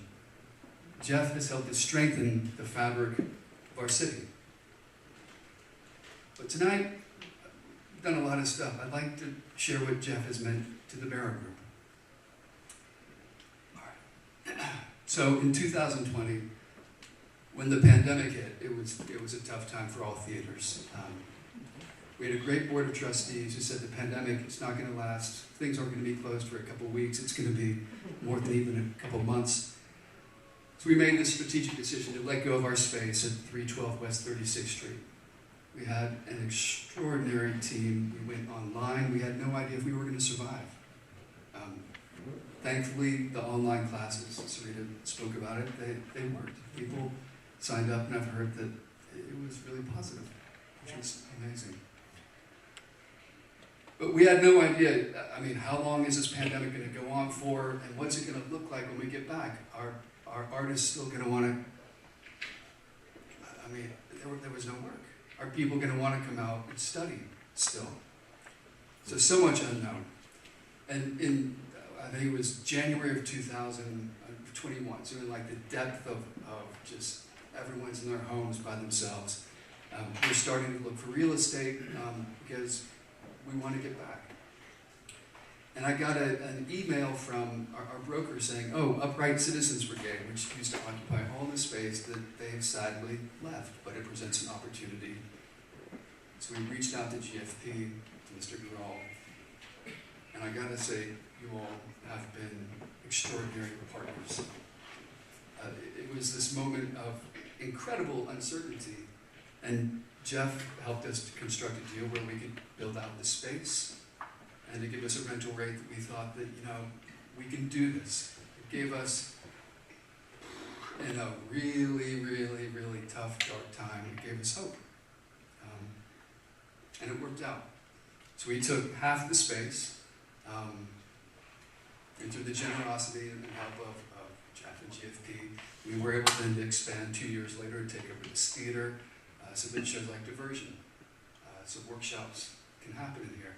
Jeff has helped to strengthen the fabric of our city. But tonight, we've done a lot of stuff. I'd like to share what Jeff has meant to the Barrow Group. So in 2020, when the pandemic hit, it was a tough time for all theaters. We had a great board of trustees who said the pandemic is not going to last. Things aren't going to be closed for a couple of weeks. It's going to be more than even a couple of months. So we made this strategic decision to let go of our space at 312 West 36th Street. We had an extraordinary team. We went online. We had no idea if we were going to survive. Thankfully, the online classes, Sarita spoke about it, they worked. People signed up, and I've heard that it was really positive, which was amazing. But we had no idea, how long is this pandemic going to go on for, and what's it going to look like when we get back? Are artists still going to want to, there was no work. Are people going to want to come out and study still? So much unknown. And in, I think it was January of 2021, so in like the depth of just everyone's in their homes by themselves, we're starting to look for real estate because we want to get back. And I got an email from our broker saying, Upright Citizens Brigade, which used to occupy all the space, that they have sadly left, but it presents an opportunity. So we reached out to GFP, to Mr. Grawl, and I got to say, you all have been extraordinary partners. It was this moment of incredible uncertainty, and Jeff helped us to construct a deal where we could build out the space and to give us a rental rate that we thought that, we can do this. It gave us, in a really, really, really tough, dark time, it gave us hope. And it worked out. So we took half the space, and through the generosity and help of Jeff and GFP, we were able then to expand 2 years later and take over this theater, so that shows like diversion. So workshops can happen in here.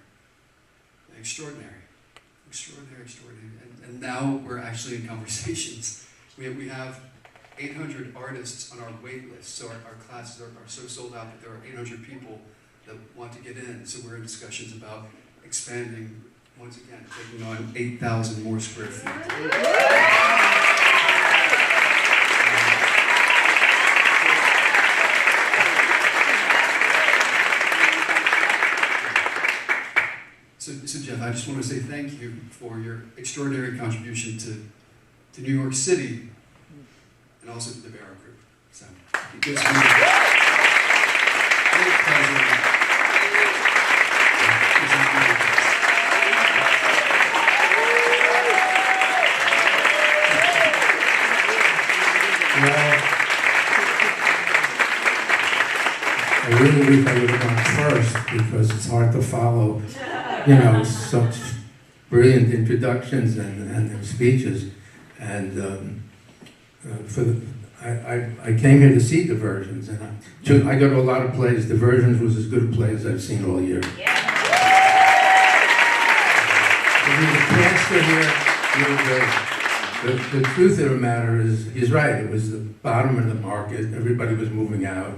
Extraordinary. And now we're actually in conversations. We have 800 artists on our wait list, so our classes are so sold out that there are 800 people that want to get in. So we're in discussions about expanding, once again, taking on 8,000 more square feet. So Jeff, I just want to say thank you for your extraordinary contribution to New York City and also to the Barrow Group. So it gives me great pleasure. I really wish I would have gone first because it's hard to follow, such brilliant introductions and speeches. And I came here to see Diversions, and I go to a lot of plays. Diversions was as good a play as I've seen all year. There's a cancer here, really good. the truth of the matter is, he's right, it was the bottom of the market, everybody was moving out,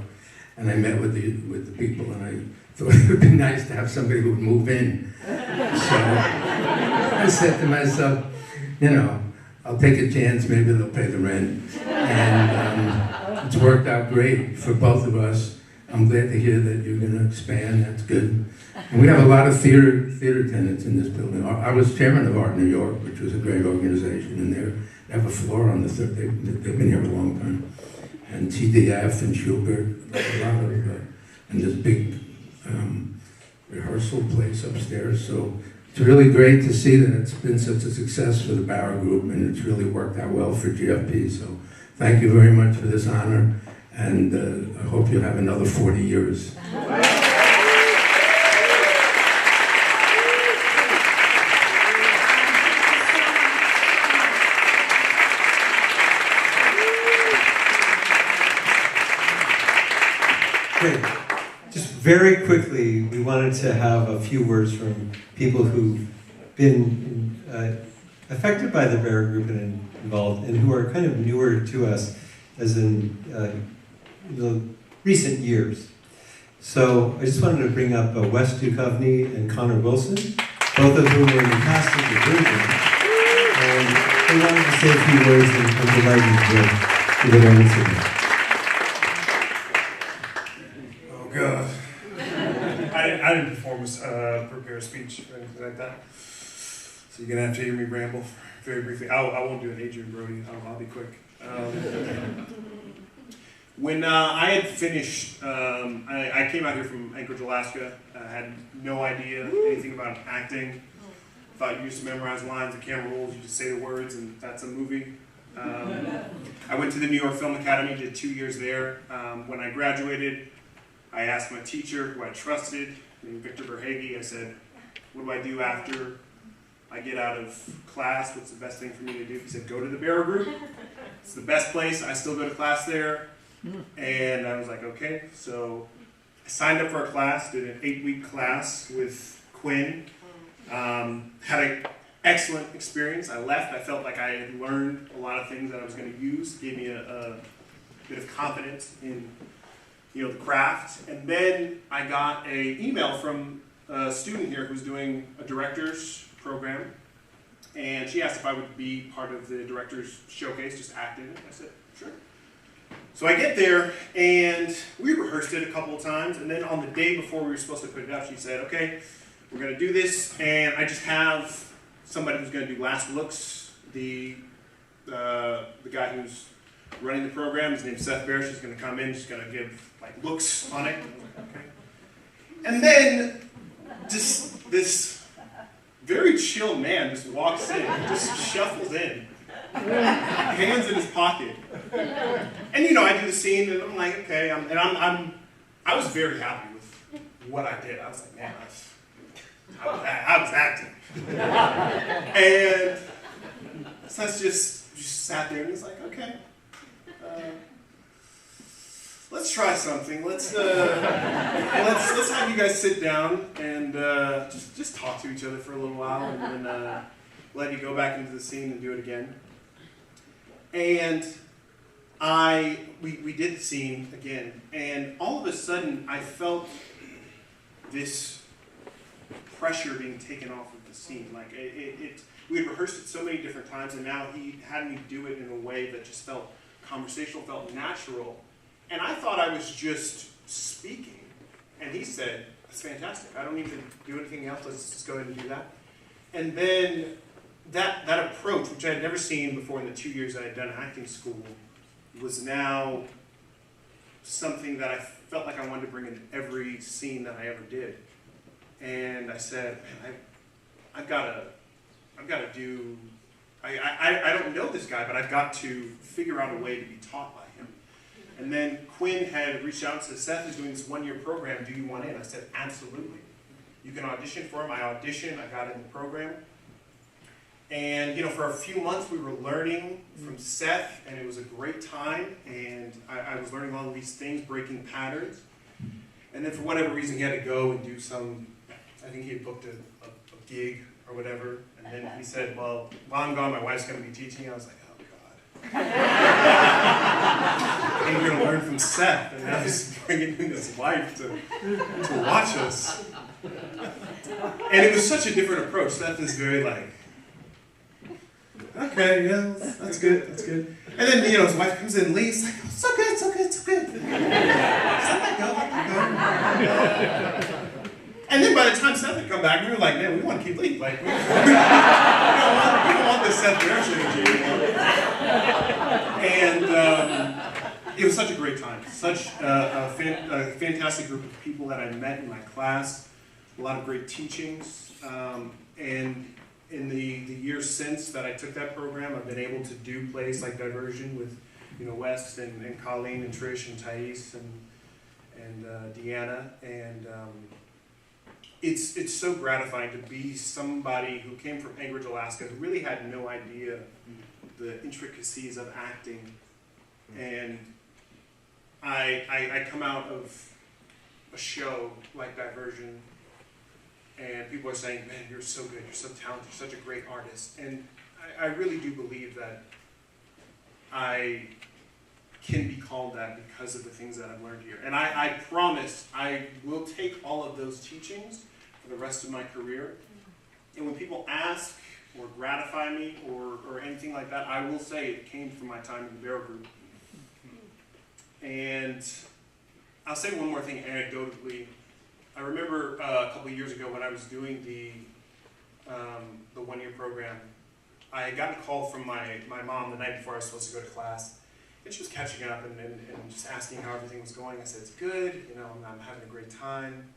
and I met with the people, and I thought it would be nice to have somebody who would move in. So I said to myself, you know, I'll take a chance, maybe they'll pay the rent. And it's worked out great for both of us. I'm glad to hear that you're going to expand, that's good. And we have a lot of theater tenants in this building. I was chairman of Art New York, which was a great organization, and they have a floor on the third, they've been here a long time. And TDF and Schubert, a lot of, and this big rehearsal place upstairs. So it's really great to see that it's been such a success for the Barrow Group, and it's really worked out well for GFP. So thank you very much for this honor, and I hope you'll have another 40 years. Great. Just very quickly, we wanted to have a few words from people who've been affected by the Barrow Group and involved, and who are kind of newer to us as in the recent years. So I just wanted to bring up Wes Duchovny and Connor Wilson, both of whom were in the cast of the version, and they wanted to say a few words, and I'm delighted to give it over to them. God. I didn't prepare a speech or anything like that. So you're going to have to hear me ramble very briefly. I won't do an Adrian Brody. I'll be quick. When I had finished, I came out here from Anchorage, Alaska. I had no idea anything about acting. Thought you used to memorize lines, the camera rolls, you just say the words, and that's a movie. I went to the New York Film Academy, did 2 years there. When I graduated, I asked my teacher, who I trusted, named Victor Berhage, I said, what do I do after I get out of class? What's the best thing for me to do? He said, go to the Barrow Group. It's the best place. I still go to class there. And I was like, okay. So I signed up for a class, did an 8-week class with Quinn. Had an excellent experience. I left. I felt like I had learned a lot of things that I was going to use. Gave me a bit of confidence in the craft. And then I got an email from a student here who's doing a director's program, and she asked if I would be part of the director's showcase, just act in it. I said, sure. So I get there, and we rehearsed it a couple of times, and then on the day before we were supposed to put it up, she said, okay, we're going to do this, and I just have somebody who's going to do last looks. The guy who's running the program, his name's Seth Barrow. She's going to come in, she's going to give looks on it. Okay. And then just this very chill man just walks in, just shuffles in, hands in his pocket. And I do the scene, and I'm like, okay, I was very happy with what I did. I was like, man, I was acting. And Seth just sat there and he's like, okay. Let's try something. Let's have you guys sit down and just talk to each other for a little while, and then let you go back into the scene and do it again. And we did the scene again, and all of a sudden I felt this pressure being taken off of the scene. Like we had rehearsed it so many different times, and now he had me do it in a way that just felt conversational, felt natural. And I thought I was just speaking. And he said, that's fantastic. I don't need to do anything else. Let's just go ahead and do that. And then that approach, which I had never seen before in the 2 years I had done acting school, was now something that I felt like I wanted to bring in every scene that I ever did. And I said, man, I've got to do, I don't know this guy, but I've got to figure out a way to be taught by him. And then Quinn had reached out and said, Seth is doing this 1-year program, do you want in? I said, absolutely. You can audition for him. I auditioned, I got in the program. And for a few months we were learning from Seth, and it was a great time, and I was learning all of these things, breaking patterns. And then for whatever reason he had to go and do some, I think he had booked a gig or whatever. And then he said, well, while I'm gone, my wife's going to be teaching. I was like, oh, God. I think we're going to learn from Seth. And now he's bringing in his wife to watch us. And it was such a different approach. Seth is very like, okay, yeah, that's good, that's good. And then, his wife comes in and leaves, like, oh, so good, so good, so good. Just let that go, let that go. And then by the time Seth had come back, we were like, man, we want to keep leading. Like, we don't want this Seth Barrow energy anymore. And it was such a great time. Such a fantastic group of people that I met in my class. A lot of great teachings. And in the years since that I took that program, I've been able to do plays like Diversion with, West and Colleen and Trish and Thais and Deanna. And it's so gratifying to be somebody who came from Anchorage, Alaska, who really had no idea the intricacies of acting. And I come out of a show like Diversion, and people are saying, man, you're so good, you're so talented, you're such a great artist. And I really do believe that I can be called that because of the things that I've learned here. And I promise I will take all of those teachings for the rest of my career. And when people ask or gratify me or anything like that, I will say it came from my time in the Barrow group. And I'll say one more thing anecdotally. I remember a couple of years ago when I was doing the one-year program, I had gotten a call from my mom the night before I was supposed to go to class. And she was catching up and just asking how everything was going. I said, it's good, I'm having a great time.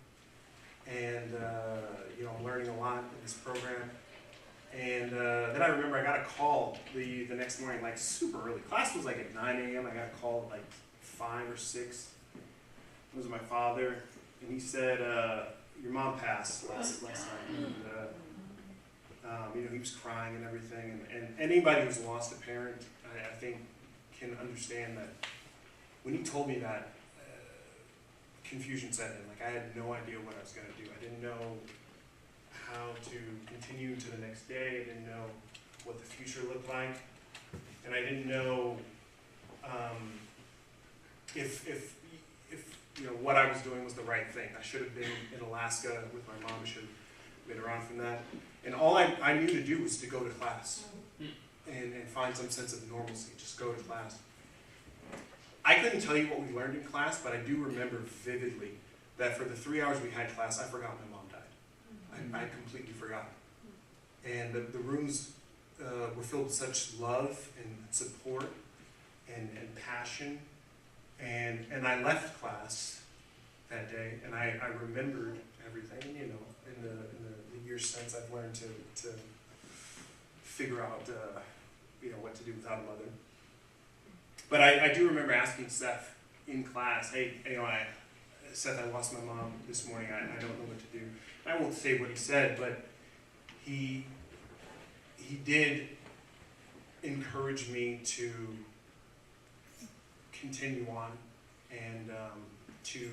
And, I'm learning a lot in this program. And then I remember I got a call the next morning, like super early. Class was like at 9 a.m. I got a call at like 5 or 6. It was my father. And he said, your mom passed last night. And, he was crying and everything. And anybody who's lost a parent, I think, can understand that when he told me that, confusion set in. Like, I had no idea what I was going to do. I didn't know how to continue to the next day. I didn't know what the future looked like. And I didn't know if what I was doing was the right thing. I should have been in Alaska with my mom. I should have been around from that. And all I knew to do was to go to class and find some sense of normalcy. Just go to class. I couldn't tell you what we learned in class, but I do remember vividly that for the 3 hours we had class, I forgot my mom died. I completely forgot. And the rooms were filled with such love and support and passion. And I left class that day, and I remembered everything. In the years since, I've learned to figure out what to do without a mother. But I do remember asking Seth in class, hey, Seth, I lost my mom this morning. I don't know what to do. I won't say what he said, but he did encourage me to continue on and to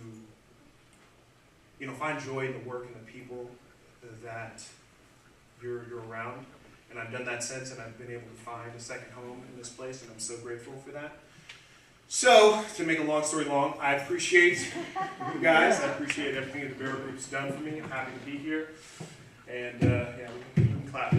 find joy in the work and the people that you're around. And I've done that since, and I've been able to find a second home in this place, and I'm so grateful for that. So, to make a long story long, I appreciate you guys. I appreciate everything that the Barrow Group's done for me. I'm happy to be here. And, we can clap.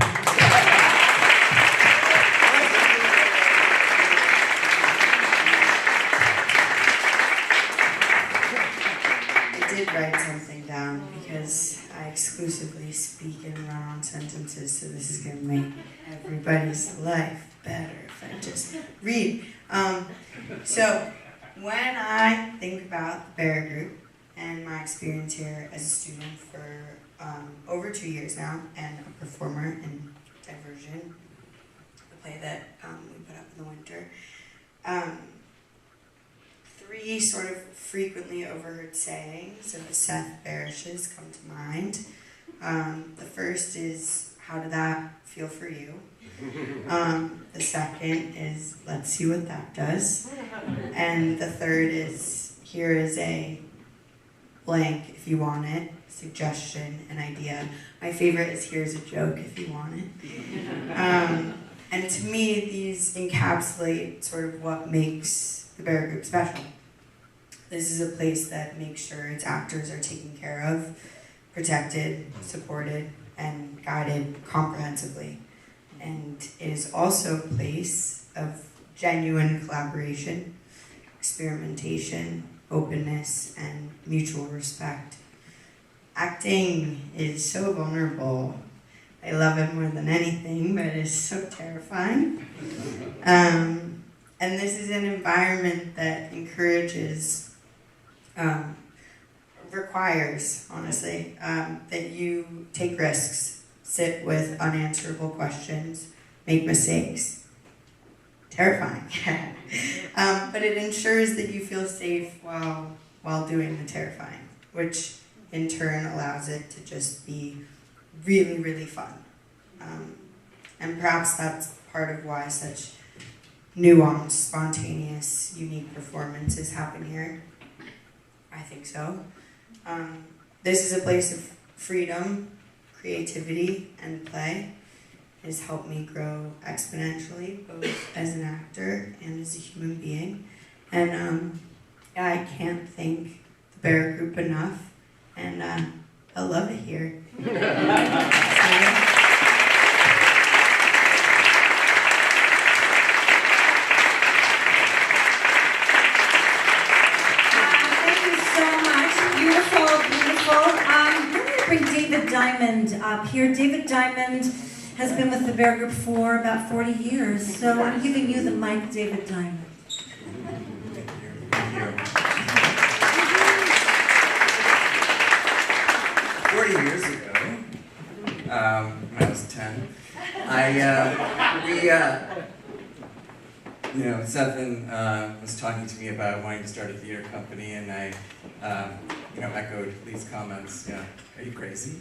I did write something down because I exclusively speak in run-on sentences, so this is going to make everybody's life better if I just read. So, when I think about the Barrow Group and my experience here as a student for over 2 years now, and a performer in Diversion, the play that we put up in the winter, 3 sort of frequently overheard sayings of the Seth Barishes come to mind. The first is, how did that feel for you? The second is, let's see what that does. And the third is, here is a blank if you want it. suggestion, an idea. My favorite is here's a joke if you want it. And to me, these encapsulate sort of what makes the Barrow Group special. This is a place that makes sure its actors are taken care of, protected, supported, and guided comprehensively. And it is also a place of genuine collaboration, experimentation, openness, and mutual respect. Acting is so vulnerable. I love it more than anything, but it's so terrifying. And this is an environment that encourages, requires, honestly, that you take risks, sit with unanswerable questions, make mistakes. Terrifying. But it ensures that you feel safe while doing the terrifying, which in turn allows it to just be really, really fun. And perhaps that's part of why such nuanced, spontaneous, unique performances happen here. I think so. This is a place of freedom, creativity, and play. It has helped me grow exponentially, both as an actor and as a human being. And I can't thank the Barrow Group enough, and I love it here. We're going to bring David Diamond up here. David Diamond has been with the Barrow Group for about 40 years. So I'm giving you the mic, David Diamond. Thank you. 40 years ago, when I was 10, Seth was talking to me about wanting to start a theater company, and I echoed Lee's comments. Are you crazy?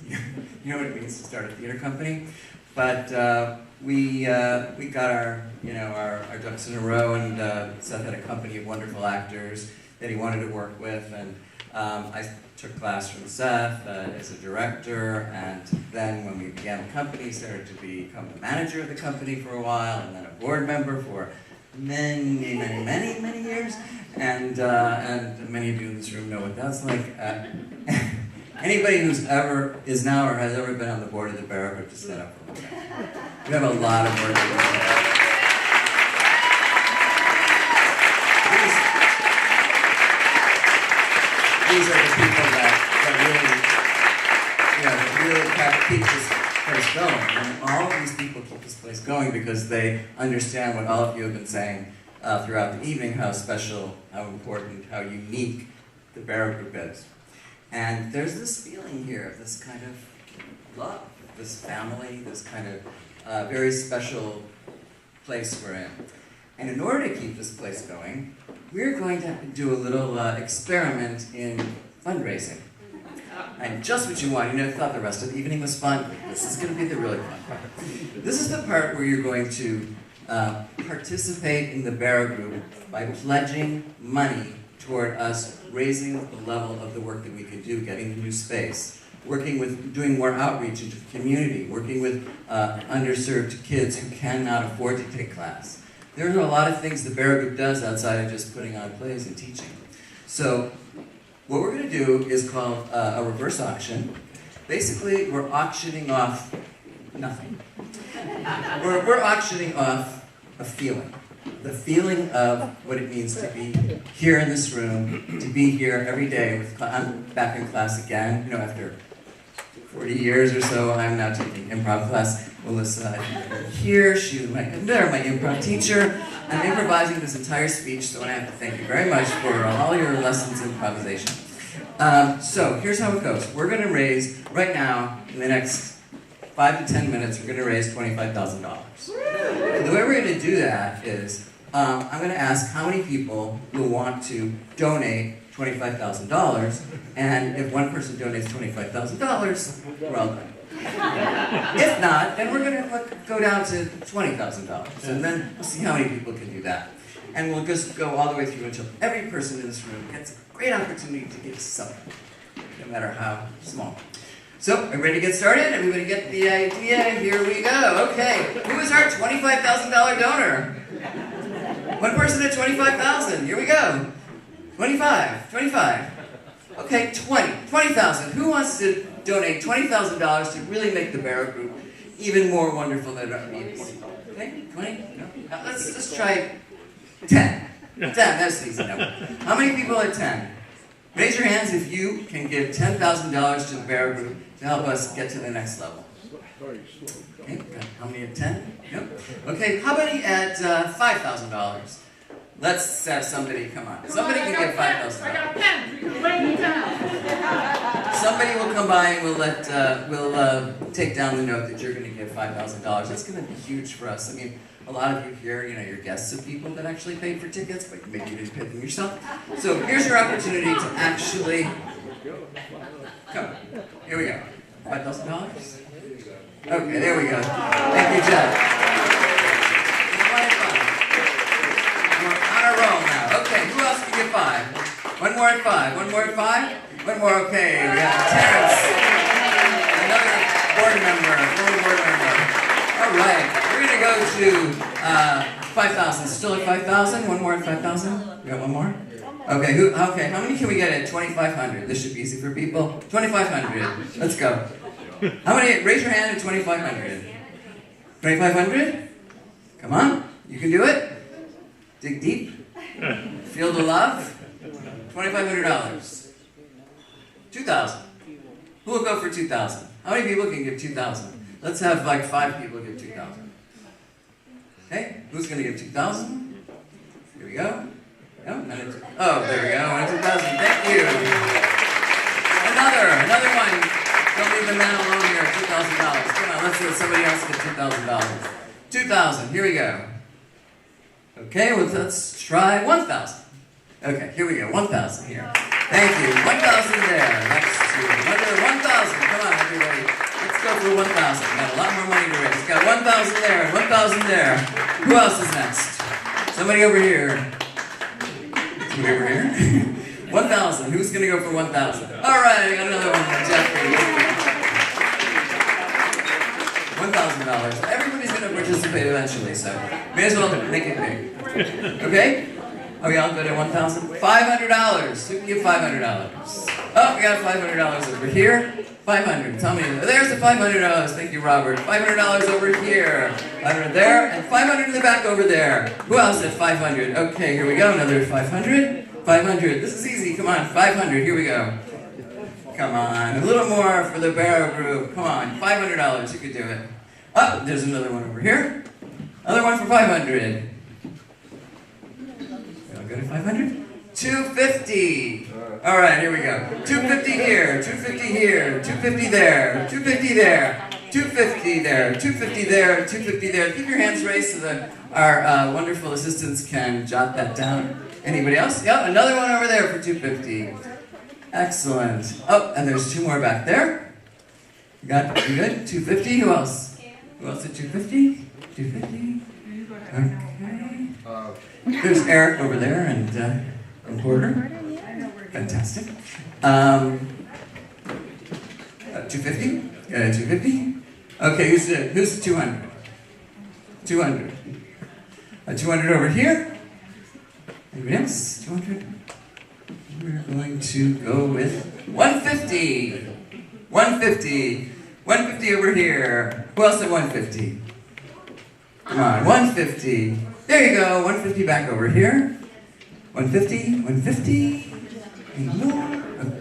You know what it means to start a theater company? But we got our ducks in a row, and Seth had a company of wonderful actors that he wanted to work with, and I took class from Seth as a director, and then when we began the company, started to become the manager of the company for a while, and then a board member for many years, and many of you in this room know what that's like. Anybody who's is now or has ever been on the board of the Barrow Group, just stand up for a minute. We have a lot of work to do. These are the people that really keep this place going. And all of these people keep this place going because they understand what all of you have been saying throughout the evening, how special, how important, how unique the Barrow Group is. And there's this feeling here of this kind of love, this family, this kind of very special place we're in. And in order to keep this place going, we're going to do a little experiment in fundraising. And just what you want. You thought the rest of the evening was fun. This is going to be the really fun part. This is the part where you're going to participate in the Barrow Group by pledging money toward us raising the level of the work that we can do, getting a new space, doing more outreach into the community, working with underserved kids who cannot afford to take class. There are a lot of things the Barrow Group does outside of just putting on plays and teaching. So what we're going to do is called a reverse auction. Basically, we're auctioning off nothing. We're auctioning off a feeling. The feeling of what it means to be here in this room, to be here every day. I'm back in class again, after 40 years or so. I'm now taking improv class. Melissa here, they're my improv teacher. I'm improvising this entire speech, so I have to thank you very much for all your lessons in improvisation. So here's how it goes. We're going to raise, right now, in the next 5 to 10 minutes, we're going to raise $25,000. The way we're going to do that is, I'm going to ask how many people will want to donate $25,000, and if one person donates $25,000, we're all done. If not, then we're going to go down to $20,000, and then we'll see how many people can do that. And we'll just go all the way through until every person in this room gets a great opportunity to give something. no matter how small. So, everybody to get started? Everybody get the idea? Here we go. Okay, who is our $25,000 donor? One person at $25,000. Here we go. 25. Okay, 20,000. Who wants to donate $20,000 to really make the Barrow Group even more wonderful than it is? Okay, 20? No? Now, let's try 10. 10, that's an easy number. How many people at 10? Raise your hands if you can give $10,000 to the Barrow Group to help us get to the next level. Okay, good. How many at 10? No? Okay, how many at $5,000? Let's have somebody, come on. Somebody can give $5,000. I got pens. We can write it down. Somebody will come by and we'll take down the note that you're going to give $5,000. That's going to be huge for us. I mean, a lot of you here, you're guests of people that actually paid for tickets, but maybe you didn't pay them yourself. So here's your opportunity to actually come. Here we go. $5,000? Okay, there we go. Thank you, Jeff. Okay, who else can get 5? One more at 5. One more at 5? One more, okay. We got Terrence. Another board member. All right, we're going to go to 5,000. Still at 5,000? One more at 5,000? We got one more? Okay, okay, how many can we get at 2,500? This should be easy for people. 2,500. Let's go. How many? Raise your hand at 2,500. 2,500? Come on, you can do it. Dig deep. Feel the love? $2,500. 2,000. Who will go for 2,000? How many people can give 2,000? Let's have like 5 people give 2,000. Okay, who's going to give 2,000? Here we go. No, oh, there we go. 2,000. Thank you. Another one. Don't leave the man alone here. $2,000. Come on, let's let somebody else get $2,000. 2,000. Here we go. Okay, well, let's try 1,000. Okay, here we go. 1,000 here. Thank you. 1,000 there. Next to another 1,000. Come on, everybody. Let's go for 1,000. Got a lot more money to raise. Got 1,000 there and 1,000 there. Who else is next? Somebody over here. Somebody over here? 1,000. Who's going to go for 1,000? All right, I got another one from Jeffrey. $1,000. Everybody's going to participate eventually, so may as well make it big. Okay? Are we all good at 1,000? $500. Who can give $500? Oh, we got $500 over here. 500. Tell me. There's the $500. Thank you, Robert. $500 over here. 500 there, and 500 in the back over there. Who else at 500? Okay, here we go. Another 500. 500. This is easy. Come on. 500. Here we go. Come on. A little more for the Barrow Group. Come on. $500. You could do it. Oh, there's another one over here. Another one for 500. I'll go to 500. 250. All right, here we go. 250 here. 250 here. 250 there. 250 there. 250 there. 250 there. 250 there. Keep your hands raised so that our wonderful assistants can jot that down. Anybody else? Yep, another one over there for 250. Excellent. Oh, and there's 2 more back there. You good? 250. Who else? Who else at 250? 250. Okay. There's Eric over there and Porter. Fantastic. 250. 250. Okay, who's 200? 200. 200 over here. Anybody else? 200. We're going to go with 150. 150. 150 over here. Who else at 150? Come on, 150. There you go, 150 back over here. 150, 150.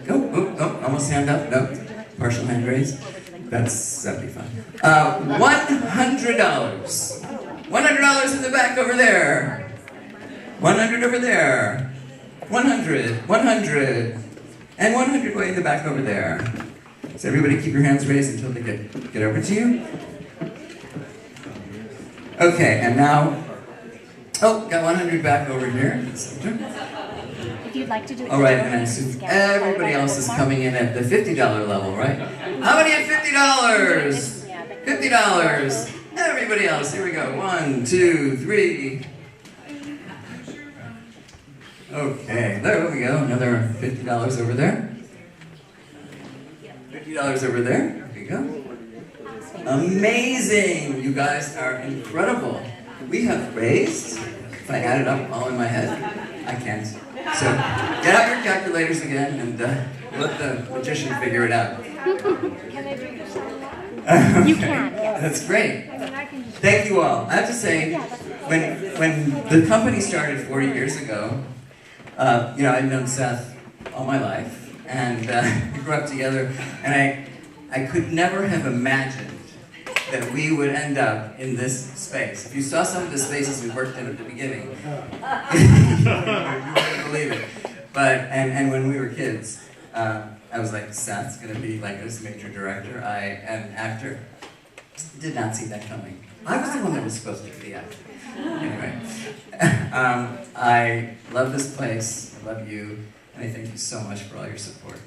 Oh, almost hand up. No, partial hand raise. That'd be fun. $100. $100 in the back over there. 100 over there. 100, 100. And 100 way in the back over there. So everybody keep your hands raised until they get over to you. Okay, and now, oh, got 100 back over here. If you'd like to do it. All right, and I assume everybody else is coming in at the $50 level, right? How many at $50? $50. Everybody else, here we go. 1, 2, 3. Okay, there we go. Another $50 over there. $50 over there. There you go. Amazing! You guys are incredible. We have raised, if I add it up all in my head, I can't. So get out your calculators again and let the magician figure it out. Can I drink the salad? You can, yes. That's great. I mean, I can just... Thank you all. I have to say, when the company started 40 years ago, you know, I'd known Seth all my life, and we grew up together, and I could never have imagined that we would end up in this space. If you saw some of the spaces we worked in at the beginning, you wouldn't believe it. But, and when we were kids, I was like, Seth's gonna be like this major director, an actor. Did not see that coming. I was the one that was supposed to be the actor. Anyway, I love this place, I love you, and I thank you so much for all your support.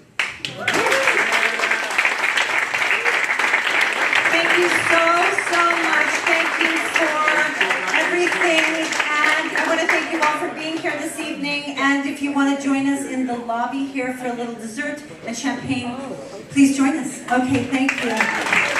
Thank you so much. Thank you for everything. And I want to thank you all for being here this evening. And if you want to join us in the lobby here for a little dessert and champagne, please join us. Okay, thank you.